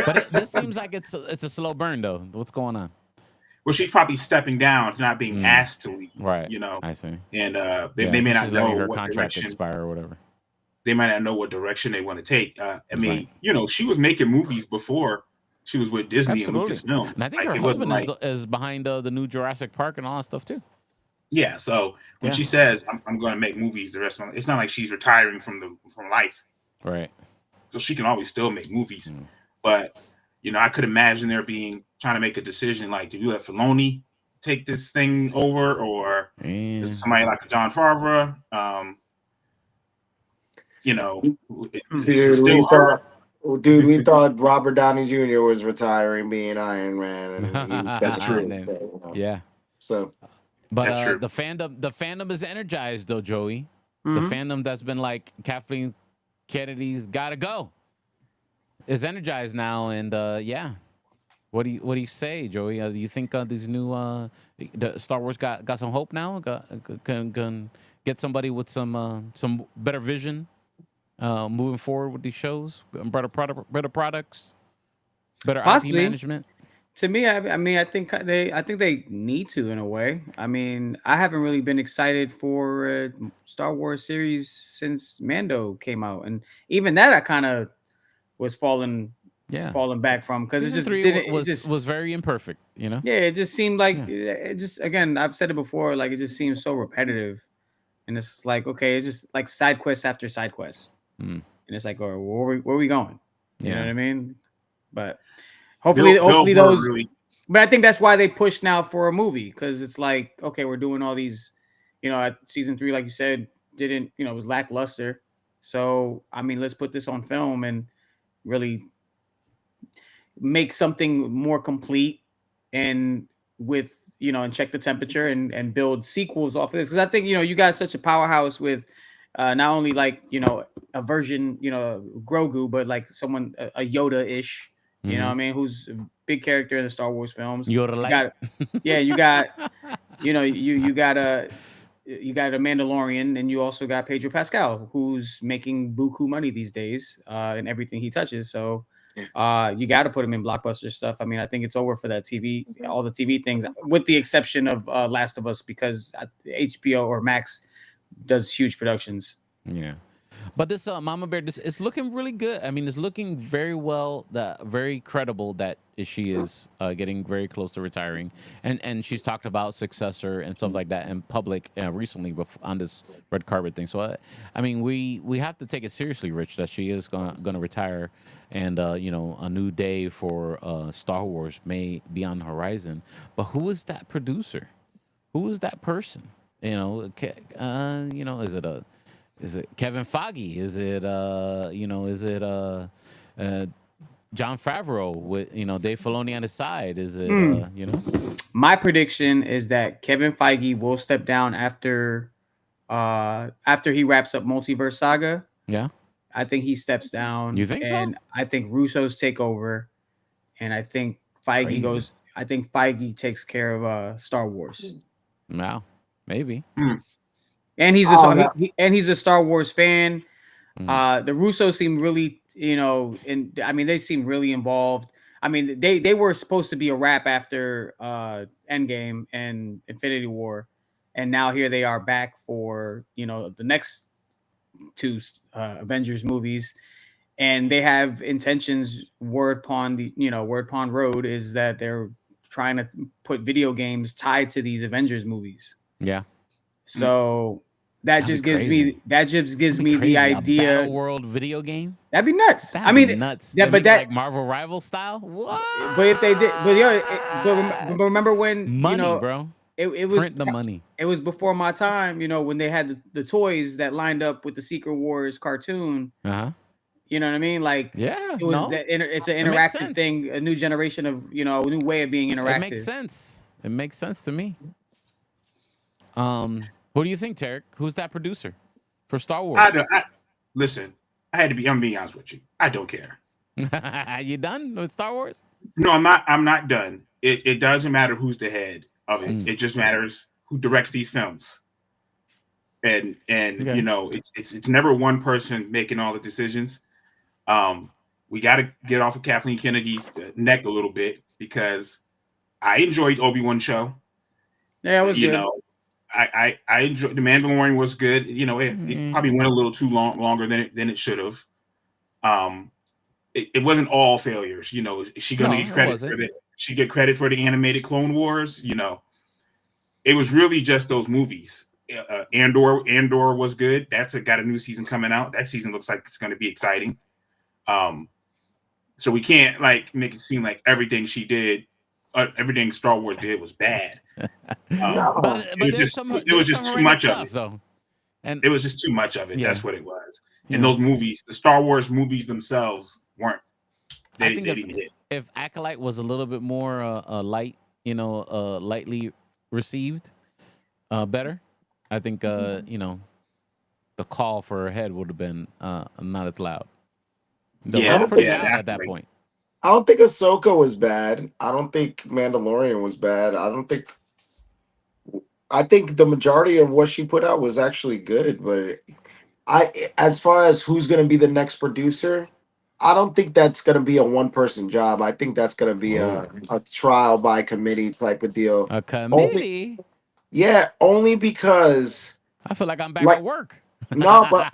But this seems like it's a slow burn, though. What's going on? well, she's probably stepping down, not being asked to leave. Right. You know, I see. and they may not she's know letting her what contract direction. expire or whatever. They might not know what direction they want to take. I mean, right. you know, she was making movies before she was with Disney Absolutely. and Lucasfilm. And I think like, her it wasn't husband like, is behind the new Jurassic Park and all that stuff too. yeah. So when she says, I'm going to make movies the rest of my life, it's not like she's retiring from life. Right. So she can always still make movies. But, you know, I could imagine there trying to make a decision like, do you let Filoni take this thing over, or is somebody like a Jon Favreau? You know, we thought Robert Downey Jr. was retiring, being Iron Man, and that's true. Yeah. So, but that's true. the fandom is energized though, Joey. The fandom that's been like Kathleen Kennedy's got to go is energized now, and yeah. What do you say, Joey? Do you think these new the Star Wars got some hope now? Can get somebody with some better vision moving forward with these shows, better products, better IP management? To me, I mean, I think they need to, in a way. I mean, I haven't really been excited for a Star Wars series since Mando came out, and even that I kind of was falling back from, because it just was very imperfect, you know. Yeah, it just seemed like it just, again, I've said it before, like it just seems so repetitive, and it's like, okay, it's just like side quest after side quest, and it's like, oh, where are we going? You know what I mean? But hopefully those. Really... But I think that's why they push now for a movie, because it's like, okay, we're doing all these, you know, season 3, like you said, it was lackluster. So I mean, let's put this on film and really make something more complete, and with, you know, and check the temperature and build sequels off of this. Because I think, you know, you got such a powerhouse with not only like, you know, a version, you know, Grogu, but like someone, a Yoda-ish, you know what I mean, who's a big character in the Star Wars films. Yoda-like. You got you know, you got a Mandalorian, and you also got Pedro Pascal, who's making buku money these days in everything he touches. So you got to put him in blockbuster stuff. I mean, I think it's over for that TV, all the TV things, with the exception of Last of Us, because HBO or Max does huge productions. Yeah. But this Mama Bear, it's looking really good. I mean, it's looking very well, very credible that she is getting very close to retiring, and she's talked about successor and stuff like that in public recently on this red carpet thing. So I mean, we have to take it seriously, Rich, that she is gonna retire, and you know, a new day for Star Wars may be on the horizon. But who is that producer? Who is that person? You know, is it Kevin Feige? Is it Jon Favreau with, you know, Dave Filoni on his side? Is it you know? My prediction is that Kevin Feige will step down after he wraps up Multiverse Saga. Yeah. I think he steps down. You think and so? I think Russo's take over, and I think Feige goes. I think Feige takes care of Star Wars. Wow, maybe. And he's a Star Wars fan. The Russos seem really, you know, and I mean, they seem really involved. I mean, they were supposed to be a wrap after Endgame and Infinity War, and now here they are back for, you know, the next 2 Avengers movies, and they have intentions. Word Pond Road is that they're trying to put video games tied to these Avengers movies. Yeah. So that just gives me the idea. A Battle World video game? That'd be nuts. That'd be nuts. Yeah, but like Marvel Rival style. What? But if they did, but remember when money, you know, bro? It was print the money. It was before my time, you know, when they had the toys that lined up with the Secret Wars cartoon. You know what I mean? Like, yeah, it was it's an interactive thing, a new generation of, you know, a new way of being interactive. It makes sense. It makes sense to me. Who do you think, Tarek? Who's that producer for Star Wars? Listen, I'm being honest with you. I don't care. Are you done with Star Wars? No, I'm not. I'm not done. It doesn't matter who's the head of it. It just matters who directs these films. And okay. You know, it's never one person making all the decisions. We got to get off of Kathleen Kennedy's neck a little bit, because I enjoyed Obi-Wan show. Yeah, it was good. I enjoyed the Mandalorian was good. It probably went a little too longer than it should have. It wasn't all failures. Is she going to get credit for that? She get credit for the animated Clone Wars. It was really just those movies. Andor was good. Got a new season coming out. That season looks like it's going to be exciting. So we can't make it seem like everything she did, everything Star Wars did was bad. But it was just too much of it, though. And it was just too much of it. That's what it was. And Yeah. those movies, the Star Wars movies themselves weren't. I think if Acolyte was a little bit more light, lightly received, better, I think the call for her head would have been not as loud. Pretty loud at that point. I don't think Ahsoka was bad. I don't think Mandalorian was bad. I think the majority of what she put out was actually good. But as far as who's going to be the next producer, I don't think that's going to be a one-person job. I think that's going to be a trial by committee type of deal. A committee? Only because I feel like I'm back at work. No, but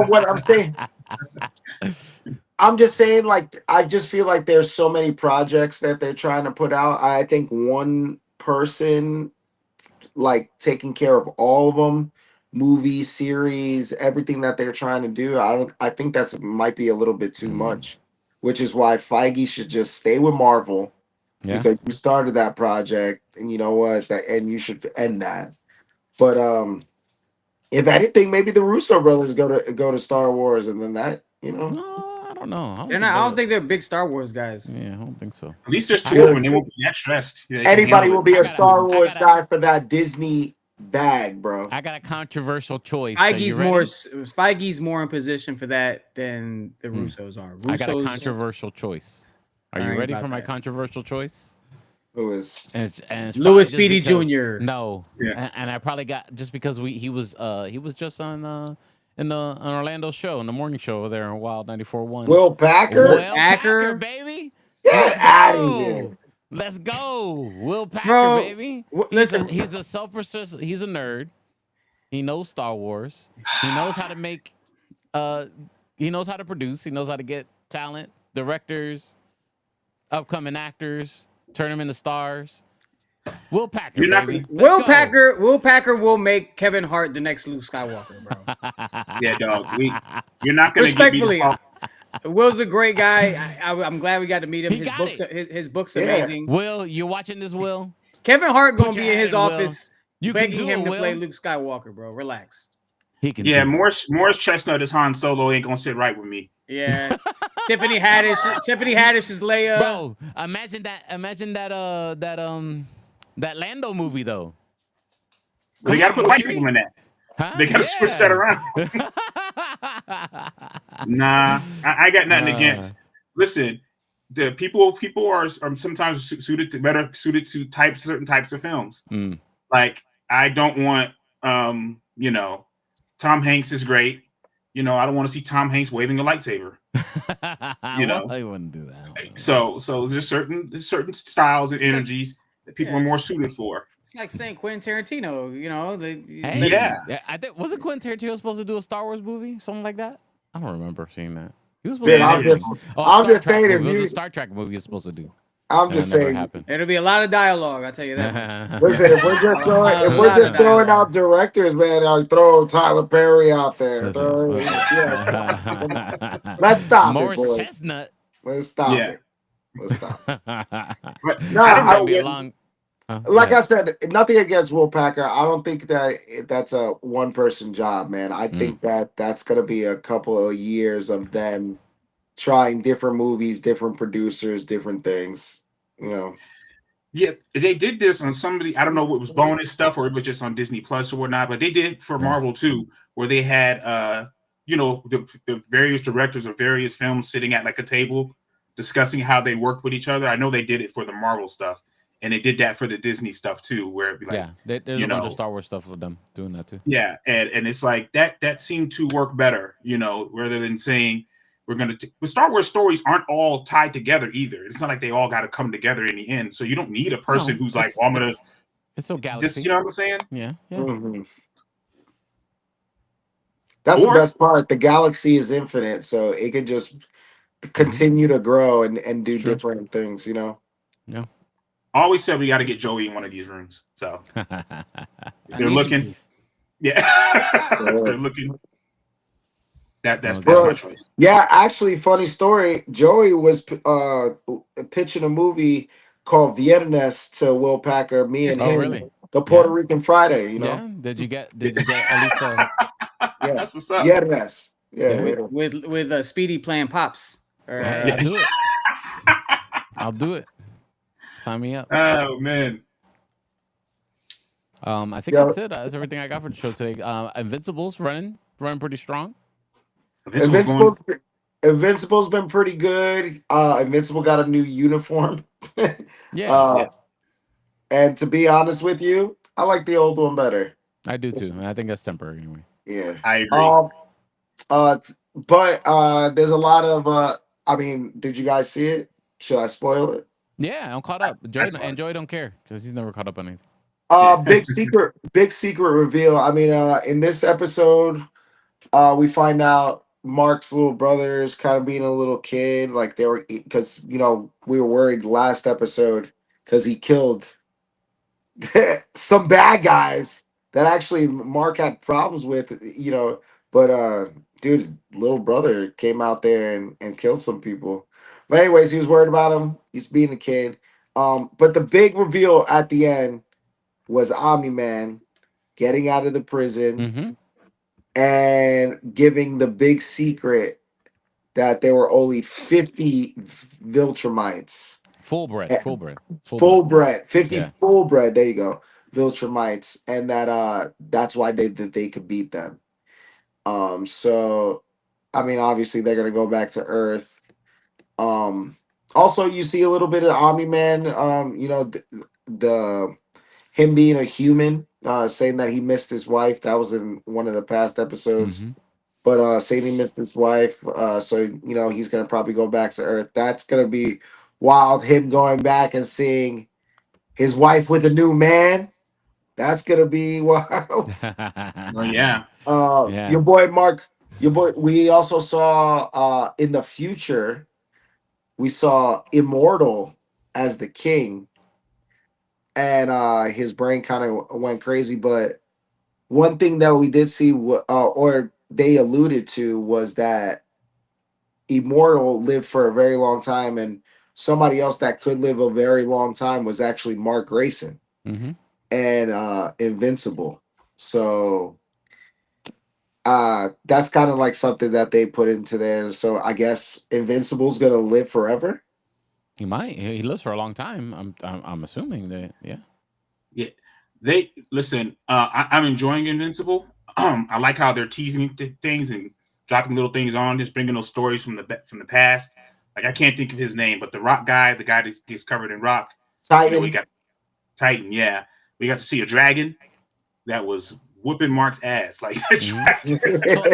what I'm saying, I'm just saying, I just feel like there's so many projects that they're trying to put out. I think one person, taking care of all of them, movies, series, everything that they're trying to do. I think that's might be a little bit too much, which is why Feige should just stay with Marvel because you started that project, and you know what, and you should end that. But if anything, maybe the Russo brothers go to Star Wars, and then that, No, I don't know. I don't think they're big Star Wars guys. Yeah, I don't think so. At least there's two of them, and they won't be that stressed. Anybody will be a Star Wars guy for that Disney bag, bro. I got a controversial choice. Feige's more in position for that than the Russos are. I got a controversial choice. Are you ready for my controversial choice? Louis. And it's Louis Speedy Jr. No. Yeah. And I probably got just because he was just on in the Orlando show, in the morning show over there in Wild 94.1. Will Packer? Will Packer, baby. Get out of here. Let's go. Will Packer, baby. Listen, he's a he's a nerd. He knows Star Wars. He knows how to make he knows how to produce. He knows how to get talent, directors, upcoming actors, turn them into stars. Will Packer, baby. Will Packer will make Kevin Hart the next Luke Skywalker, bro. Yeah, dog. You're not gonna respectfully. Will's a great guy. I'm glad we got to meet him. His book's amazing. Will, you watching this? Will Kevin Hart gonna be in his office begging him to Will. Play Luke Skywalker, bro. Relax. He can. Yeah, Morris Chestnut as Han Solo ain't gonna sit right with me. Yeah, Tiffany Haddish is Leia. Bro, imagine that Lando movie though. They gotta put white people in that. Huh? They gotta switch that around. Nah, I got nothing against. Listen, the people are sometimes suited to certain types of films. Like I don't want Tom Hanks is great. I don't want to see Tom Hanks waving a lightsaber. I wouldn't do that. So there's certain styles and energies that people are more suited for. It's like saying Quentin Tarantino, I think wasn't Quentin Tarantino supposed to do a Star Wars movie, something like that? I don't remember seeing that. He was supposed I'm just saying, if it was a Star Trek movie, he's supposed to do. I'm just saying, it'll be a lot of dialogue. I'll tell you that. Listen, if we're just throwing out directors, man, I'll throw Tyler Perry out there. Let's stop Morris it, boys. Chestnut. Let's stop it. Like I said, nothing against Will Packer. I don't think that's a one-person job, man. I think that's going to be a couple of years of them trying different movies, different producers, different things. Yeah, they did this on somebody. I don't know what was bonus stuff or it was just on Disney Plus or whatnot, but they did it for Marvel too, where they had the various directors of various films sitting at a table discussing how they work with each other. I know they did it for the Marvel stuff. And they did that for the Disney stuff too, where it'd be there's a bunch of Star Wars stuff with them doing that too. Yeah, and it's like that seemed to work better, rather than But Star Wars stories aren't all tied together either. It's not like they all got to come together in the end. So you don't need a person who's like, well, I'm gonna. It's a galaxy. Just, you know what I'm saying? Yeah. Mm-hmm. That's the Or best part. The galaxy is infinite, so it could just continue to grow and do different things. You know. Yeah. I always said we got to get Joey in one of these rooms. So if they're looking, if they're looking. That's my choice. Yeah, actually, funny story. Joey was pitching a movie called Viernes to Will Packer, me and him, really? the Puerto Rican Friday. You know? Yeah. Did you get at least yeah, that's what's up. Viernes. Yeah, with Speedy playing pops. I'll do it. I'll do it. Sign me up. Oh man. I think that's it. That's everything I got for the show today. Invincible's running pretty strong. Invincible's been pretty good. Invincible got a new uniform. Yeah. And to be honest with you, I like the old one better. I do too. And I think that's temporary anyway. Yeah. I agree. But there's a lot of I mean, did you guys see it? Should I spoil it? Yeah, I'm caught up. Joey don't care because he's never caught up on anything. Big secret reveal. I mean, in this episode, we find out Mark's little brother is kind of being a little kid, like they were, because we were worried last episode because he killed some bad guys that actually Mark had problems with, but dude, little brother came out there and killed some people. But anyways, he was worried about him. He's being a kid. But the big reveal at the end was Omni-Man getting out of the prison and giving the big secret that there were only 50 Viltrumites. Full bred. 50 full bred. There you go. Viltrumites. And that's why they could beat them. So I mean, obviously they're gonna go back to Earth. Also you see a little bit of Omni-Man, the him being a human, saying that he missed his wife. That was in one of the past episodes. But saying he missed his wife, so he's gonna probably go back to Earth. That's gonna be wild. Him going back and seeing his wife with a new man. That's gonna be wild. Oh yeah. Your boy Mark. We also saw in the future. We saw Immortal as the king, and his brain kind of went crazy. But one thing that we did see, or they alluded to, was that Immortal lived for a very long time, and somebody else that could live a very long time was actually Mark Grayson and Invincible. So that's kind of like something that they put into there. So I guess Invincible's gonna live forever. He might. He lives for a long time. I'm assuming that. Yeah. Yeah. They listen. I'm enjoying Invincible. I like how they're teasing things and dropping little things on, just bringing those stories from the past. Like I can't think of his name, but the rock guy, the guy that gets covered in rock. Titan. We got Titan. Yeah, we got to see a dragon that was whooping Mark's ass like a dragon.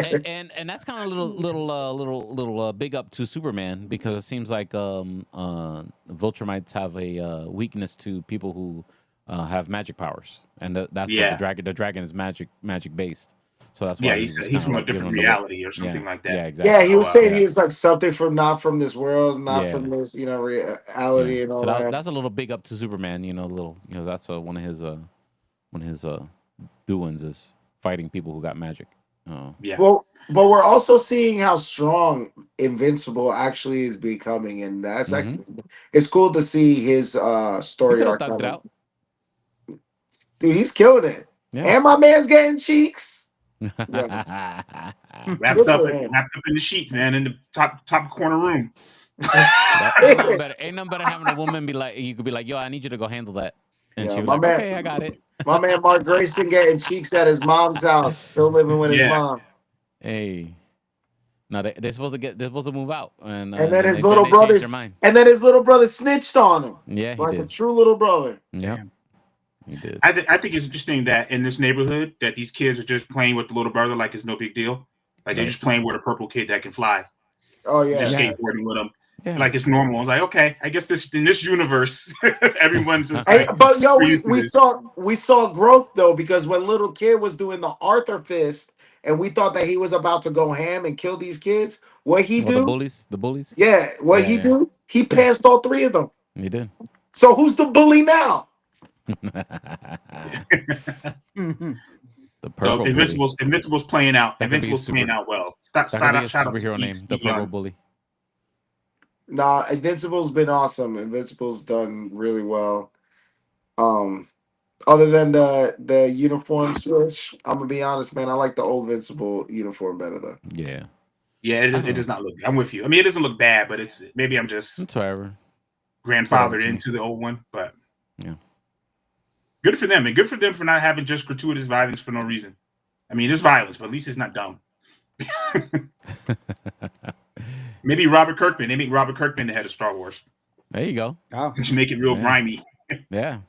So, and that's kind of little big up to Superman, because it seems like Viltrumites have a weakness to people who have magic powers, and that's what the dragon is magic based. So that's why he's from a different reality or something like that. Yeah, exactly. Yeah, he was saying he was like something from not from this world, not from this, reality and all so that. That's a little big up to Superman. That's one of his doings is fighting people who got magic. Well, but we're also seeing how strong Invincible actually is becoming, and that's actually it's cool to see his story arc. Dude, he's killing it, and my man's getting cheeks. Wrapped up in the sheets, man, in the top corner room. Ain't nothing better having a woman be like, you could be like, yo, I need you to go handle that, and she was like, okay, I got it. My man Mark Grayson getting cheeks at his mom's house, still living with his mom. Hey, no, they're supposed to move out, and then his little brother snitched on him. Yeah, he like did. A true little brother. Yeah. He did. I think it's interesting that in this neighborhood that these kids are just playing with the little brother like it's no big deal. Like they're just playing with a purple kid that can fly. Oh yeah. just Yeah. skateboarding with him. Yeah. Like it's normal. I was like, okay, I guess this in this universe, everyone's just Hey, like, but yo, we're we, used to we this. saw growth though, because when little kid was doing the Arthur fist, and we thought that he was about to go ham and kill these kids, what he Well, the do? bullies. The bullies. Yeah, what Yeah, he yeah. do? He passed all three of them. He did. So who's the bully now? Mhm. The So purple bully. Invincible's playing out. That could be a Invincible's playing super- out well. That could be a Shout out to superhero name. Steve The purple Young. bully. Nah, Invincible's been awesome. Invincible's done really well. Other than the uniform switch, I'm gonna be honest, man. I like the old Invincible uniform better though. Yeah. Yeah, it does not look. I'm with you. I mean, it doesn't look bad, but it's maybe I'm just It's whatever. grandfathered to me. into the old one. But Yeah. good for them, and good for them for not having just gratuitous violence for no reason. I mean, there's violence, but at least it's not dumb. Maybe Robert Kirkman. They make Robert Kirkman the head of Star Wars. There you go. Oh. Just make it real Yeah. grimy. Yeah.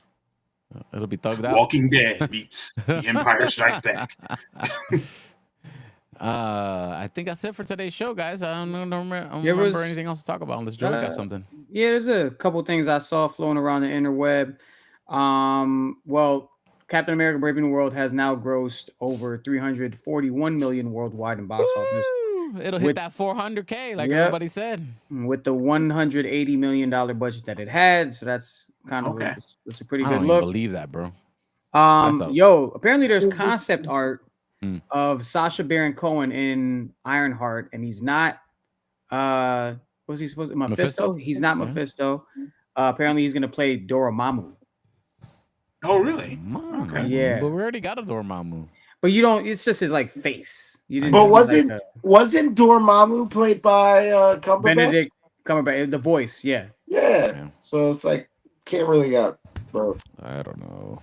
It'll be thugged out. Walking Dead meets The Empire Strikes Back. I think that's it for today's show, guys. I don't remember was- anything else to talk about unless Joey got something. Yeah, there's a couple things I saw floating around the interweb. Well, Captain America: Brave New World has now grossed over 341 million worldwide in box office, Woo! It'll hit with- that 400K, like Yep. everybody said. with the $180 million budget that it had. So that's kind of Okay. it's a pretty I good don't look. even believe that, bro. That's a- Yo, apparently there's concept art Mm. of Sacha Baron Cohen in Ironheart, and he's not what's he supposed to Mephisto? He's not Yeah. Mephisto. Apparently he's gonna play Dormammu. Oh, really? Okay. Yeah. But we already got a Dormammu. But you don't, it's just his like face. You didn't But see, wasn't like, wasn't Dormammu played by Cumberbatch? Benedict Cumberbatch, the voice, yeah. Yeah. Yeah. So it's like can't really got both. I don't know.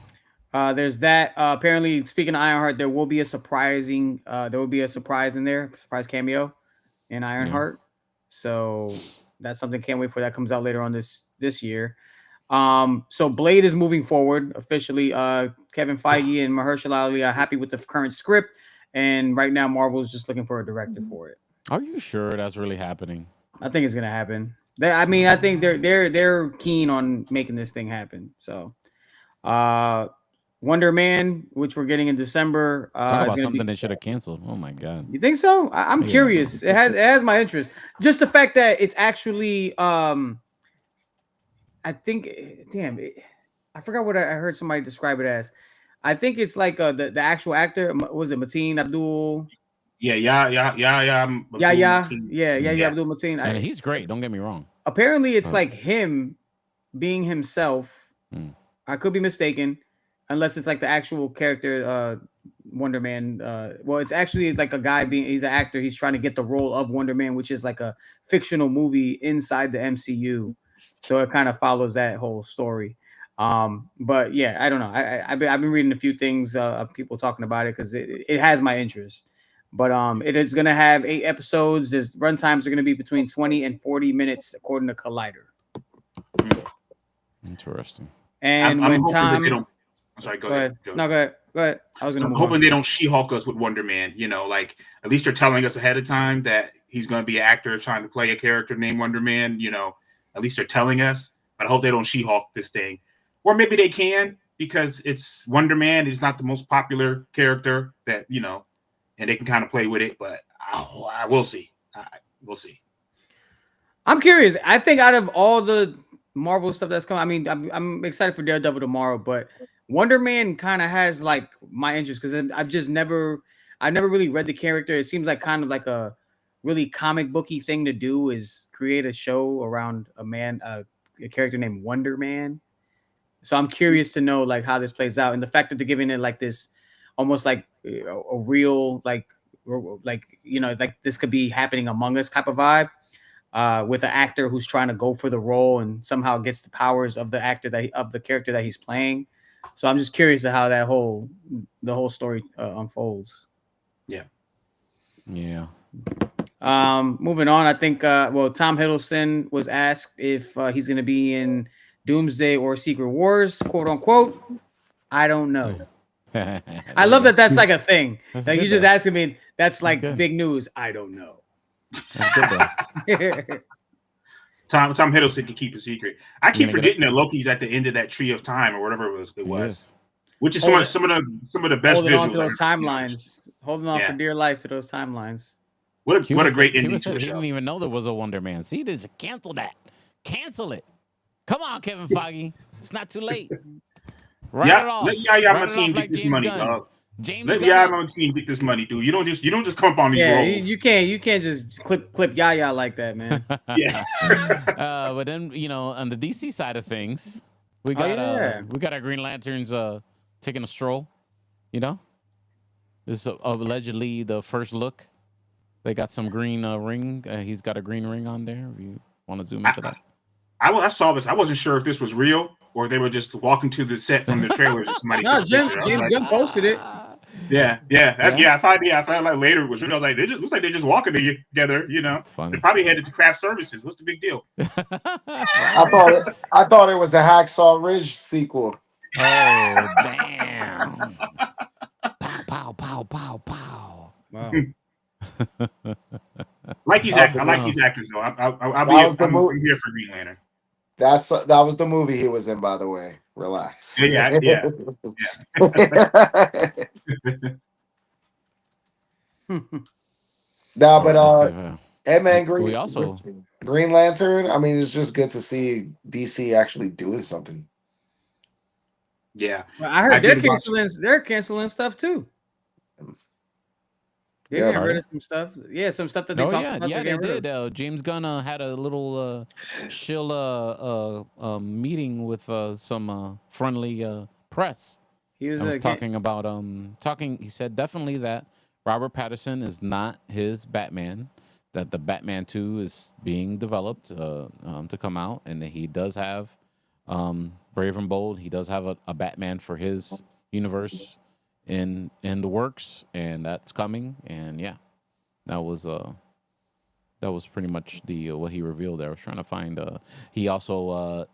There's that. Apparently, speaking of Ironheart, there will be a surprise in there, surprise cameo in Ironheart. So that's something. Can't wait for that. Comes out later on this year. So Blade is moving forward officially. Kevin Feige and Mahershala Ali are happy with the current script, and right now Marvel is just looking for a director for it. Are you sure that's really happening? I think it's gonna happen. I think they're keen on making this thing happen. So, Wonder Man, which we're getting in December. Talk about something they should have canceled. Oh my god. You think so? I'm Yeah. curious. It has my interest. Just the fact that it's actually I think I forgot what I heard somebody describe it as. I think it's like the actual actor. Was it Mateen Abdul? Yeah. Abdul Mateen. And he's great. Don't get me wrong. Apparently, it's like him being himself. Hmm. I could be mistaken, unless it's like the actual character, Wonder Man. Well, it's actually like a guy he's an actor. He's trying to get the role of Wonder Man, which is like a fictional movie inside the MCU. So it kind of follows that whole story. But yeah, I don't know. I've been reading a few things of people talking about it because it has my interest. But it is going to have 8 episodes. There's runtimes are going to be between 20 and 40 minutes, according to Collider. Interesting. And I'm when hoping that Tom, they don't. I'm sorry. Go ahead. Joe. No, go ahead. I was going to I'm move hoping on. they don't She-Hulk us with Wonder Man. You know, like at least they're telling us ahead of time that he's going to be an actor trying to play a character named Wonder Man. You know, at least they're telling us. But I hope they don't She-Hulk this thing, or maybe they can because it's Wonder Man. It's not the most popular character that and they can kind of play with it. But we'll see. We'll see. I'm curious. I think out of all the Marvel stuff that's coming, I mean, I'm excited for Daredevil tomorrow, but Wonder Man kind of has like my interest because I've never really read the character. It seems like kind of like a really comic booky thing to do is create a show around a character named Wonder Man. So I'm curious to know like how this plays out, and the fact that they're giving it like this, almost like a real like this could be happening among us type of vibe. With an actor who's trying to go for the role and somehow gets the powers of the character that he's playing. So I'm just curious to how the whole story unfolds. Yeah. Moving on, I think Tom Hiddleston was asked if he's going to be in Doomsday or Secret Wars, quote unquote. I don't know. I love that that's like a thing. That's Like good, you just though. asking me, that's like good. big news. I don't know. That's good though. Tom Hiddleston can keep a secret. I keep forgetting that Loki's at the end of that tree of time or whatever it was. Which is some of the best holding visuals. On to those timelines, holding on for dear life to those timelines. What a great ending to the He show. didn't even know there was a Wonder Man. See, just cancel that. Cancel it. Come on, Kevin Feige. It's not too late. Write it off. Let Yaya my team get this money, dog. Let Yaya my team get this money, dude. You don't just come up on these roles. You can't just clip Yaya like that, man. Yeah. But then on the DC side of things, we got our Green Lanterns taking a stroll. This is allegedly the first look. They got some green ring. He's got a green ring on there. If you want to zoom into that. I saw this. I wasn't sure if this was real or they were just walking to the set from the trailers. No, James Gunn posted it. Yeah. I found like later it was real. I was like, looks like they're just walking together. It's funny. They probably headed to craft services. What's the big deal? I thought it was a Hacksaw Ridge sequel. Oh damn! Pow pow pow pow. Wow. I like these actors though. I'm here for Green Lantern. That was the movie he was in, by the way. Relax. Yeah. No, but Green Lantern. I mean, it's just good to see DC actually doing something. Yeah, well, I heard they're canceling stuff too. They got rid of some stuff. Yeah, some stuff that they talked about. Yeah, they did. James Gunn had a little chill meeting with some friendly press. He was talking about He said definitely that Robert Pattinson is not his Batman. That the Batman 2 is being developed to come out, and that he does have Brave and Bold. He does have a Batman for his universe in the works, and that's coming. And yeah, that was pretty much the what he revealed there. I was trying to find. He also,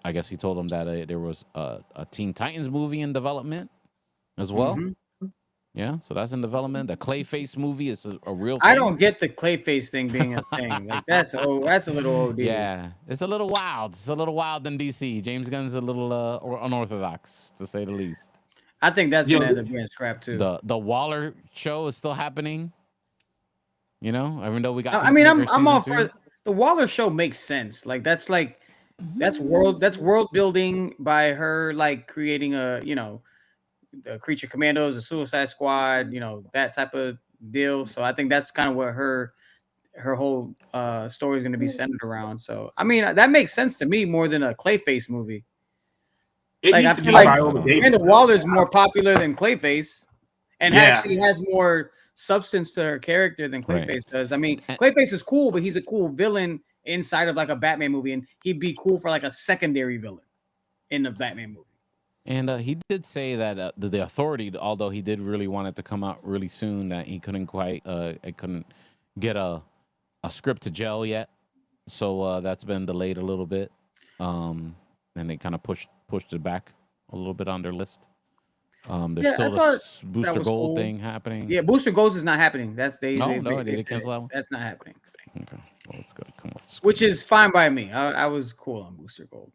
I guess he told him that there was a Teen Titans movie in development as well. Mm-hmm. Yeah, so that's in development. The Clayface movie is a real thing. I don't get the Clayface thing being a thing. Like that's a little OD. Yeah, it's a little wild. It's a little wild in DC. James Gunn's a little unorthodox, to say the least. I think that's gonna end up being scrapped too. The Waller show is still happening. Even though we got. I'm all for the Waller show. Makes sense. Like that's world building by her, like creating the Creature Commandos, the Suicide Squad, that type of deal. So I think that's kind of what her whole story is going to be centered around. So I mean, that makes sense to me more than a Clayface movie. I feel like Amanda Waller's more popular than Clayface, and actually has more substance to her character than Clayface does. I mean, Clayface is cool, but he's a cool villain inside of like a Batman movie, and he'd be cool for like a secondary villain in the Batman movie. And he did say that the Authority, although he did really want it to come out really soon, that he couldn't get a script to gel yet. So that's been delayed a little bit. And they kind of pushed it back a little bit on their list. There's still a Booster Gold thing happening. Yeah, Booster Gold is not happening. They cancel that one? That's not happening. Okay, well, let's go. Come off. Which is fine by me. I was cool on Booster Gold.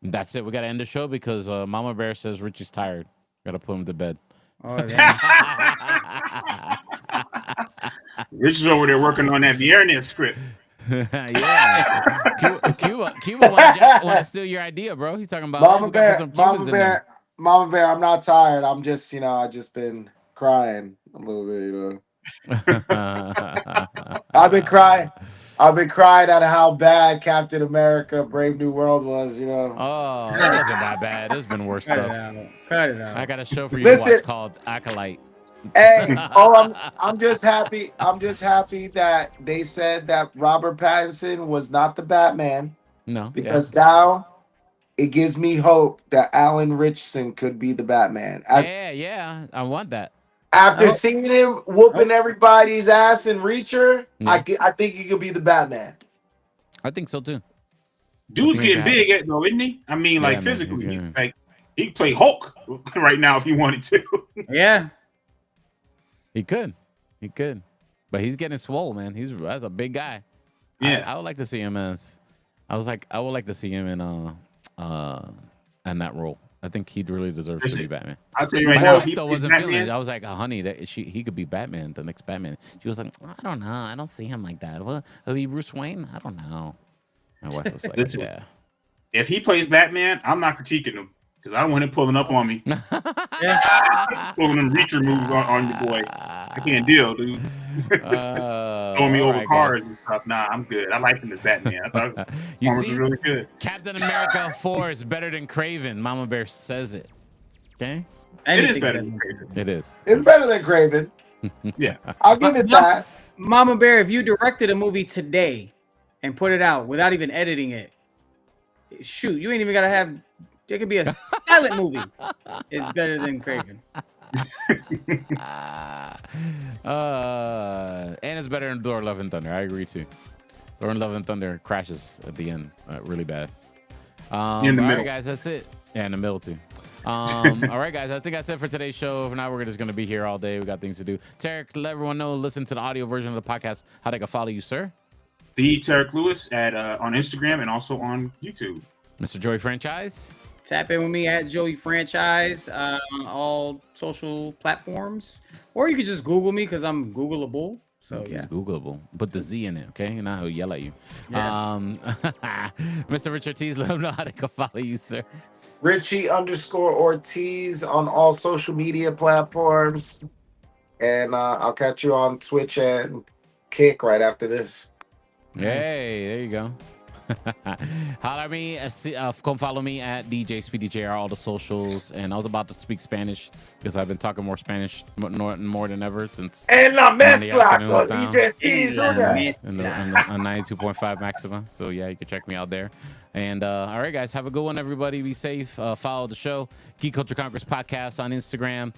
That's it. We got to end the show because Mama Bear says Richie's tired. Got to put him to bed. Oh, damn. Rich is over there working on that Viernet script. Yeah. Cuba want to steal your idea, bro. He's talking about Mama Bear. I'm not tired. I'm just, I just been crying a little bit, I've been crying at how bad Captain America Brave New World was, Oh, that wasn't that bad. There's been worse stuff. Cut it out. I got a show for you to watch called Acolyte. Hey, I'm just happy. I'm just happy that they said that Robert Pattinson was not the Batman. No, because now it gives me hope that Alan Richardson could be the Batman. Yeah, I want that. After seeing him whooping everybody's ass in Reacher, I think he could be the Batman. I think so too. Dude's getting big, though, isn't he? I mean, physically, like he could play Hulk right now if he wanted to. Yeah. He could. He could. But he's getting swole, man. That's a big guy. Yeah. I would like to see him I would like to see him in that role. I think he really deserves to be Batman. I'll tell you right My now, wife he still plays wasn't feeling Batman. it. I was like, honey, he could be Batman, the next Batman. She was like, I don't know. I don't see him like that. Well, he'll be Bruce Wayne? I don't know. My wife was like, Listen, yeah. If he plays Batman, I'm not critiquing him because I don't want him pulling up on me. Pulling them reacher moves on your boy. I can't deal, dude. Throwing me over cars and stuff. Nah, I'm good. I like him as Batman. I thought you was see, really good. Captain America 4 is better than Kraven. Mama Bear says it. Okay? It is better than Kraven. It is. It's better than Kraven. Yeah. I'll give it that. Mama Bear, if you directed a movie today and put it out without even editing it, shoot, you ain't even gotta have. There could be a silent movie. It's better than Kraven. And it's better than Thor: Love and Thunder. I agree too. Thor: Love and Thunder crashes at the end, really bad. In the middle, all right, guys, that's it. Yeah, in the middle too. All right, guys, I think that's it for today's show. For now, we're just gonna be here all day. We got things to do. Tarek, let everyone know. Listen to the audio version of the podcast. How they can follow you, sir? The Tarek Lewis on Instagram and also on YouTube. Mr. Joey Franchise. Tap in with me at Joey Franchise on all social platforms, or you can just Google me because I'm Googleable. So He's Googleable. Put the Z in it, okay? And now he'll yell at you. Yeah. Mr. Richard Tees, let him know how they can follow you, sir. Richie_Ortiz on all social media platforms. And I'll catch you on Twitch and Kick right after this. Hey, there you go. Holler at me. Come follow me at DJ SpeedyJR, all the socials. And I was about to speak Spanish because I've been talking more Spanish more than ever since. En la mezcla con DJ Speedy on 92.5 Maxima. So yeah, you can check me out there. And all right, guys, have a good one, everybody. Be safe. Follow the show, Geek Culture Congress podcast on Instagram.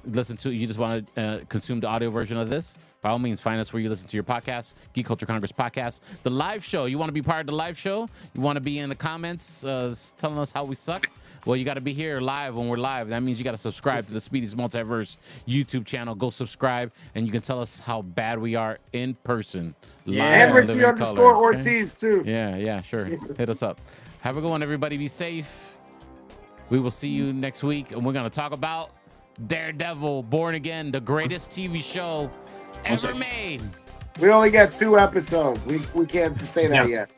Listen to you just want to consume the audio version of this. By all means, find us where you listen to your podcast, Geek Culture Congress podcast. The live show. You want to be part of the live show? You want to be in the comments telling us how we suck? Well, you got to be here live when we're live. That means you got to subscribe to the Speedy's Multiverse YouTube channel. Go subscribe, and you can tell us how bad we are in person. Yeah. And Richie_Ortiz too. Yeah, sure. Hit us up. Have a good one, everybody. Be safe. We will see you next week, and we're going to talk about Daredevil, Born Again, the greatest TV show ever made. We only got 2 episodes. We can't say that yet.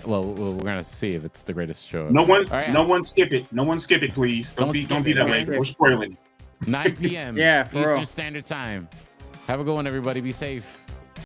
Well, we're gonna see if it's the greatest show. No one, right. no one skip it. No one skip it, please. Don't be that way. We're spoiling. 9 p.m. Yeah, for Eastern real. Standard Time. Have a good one, everybody. Be safe.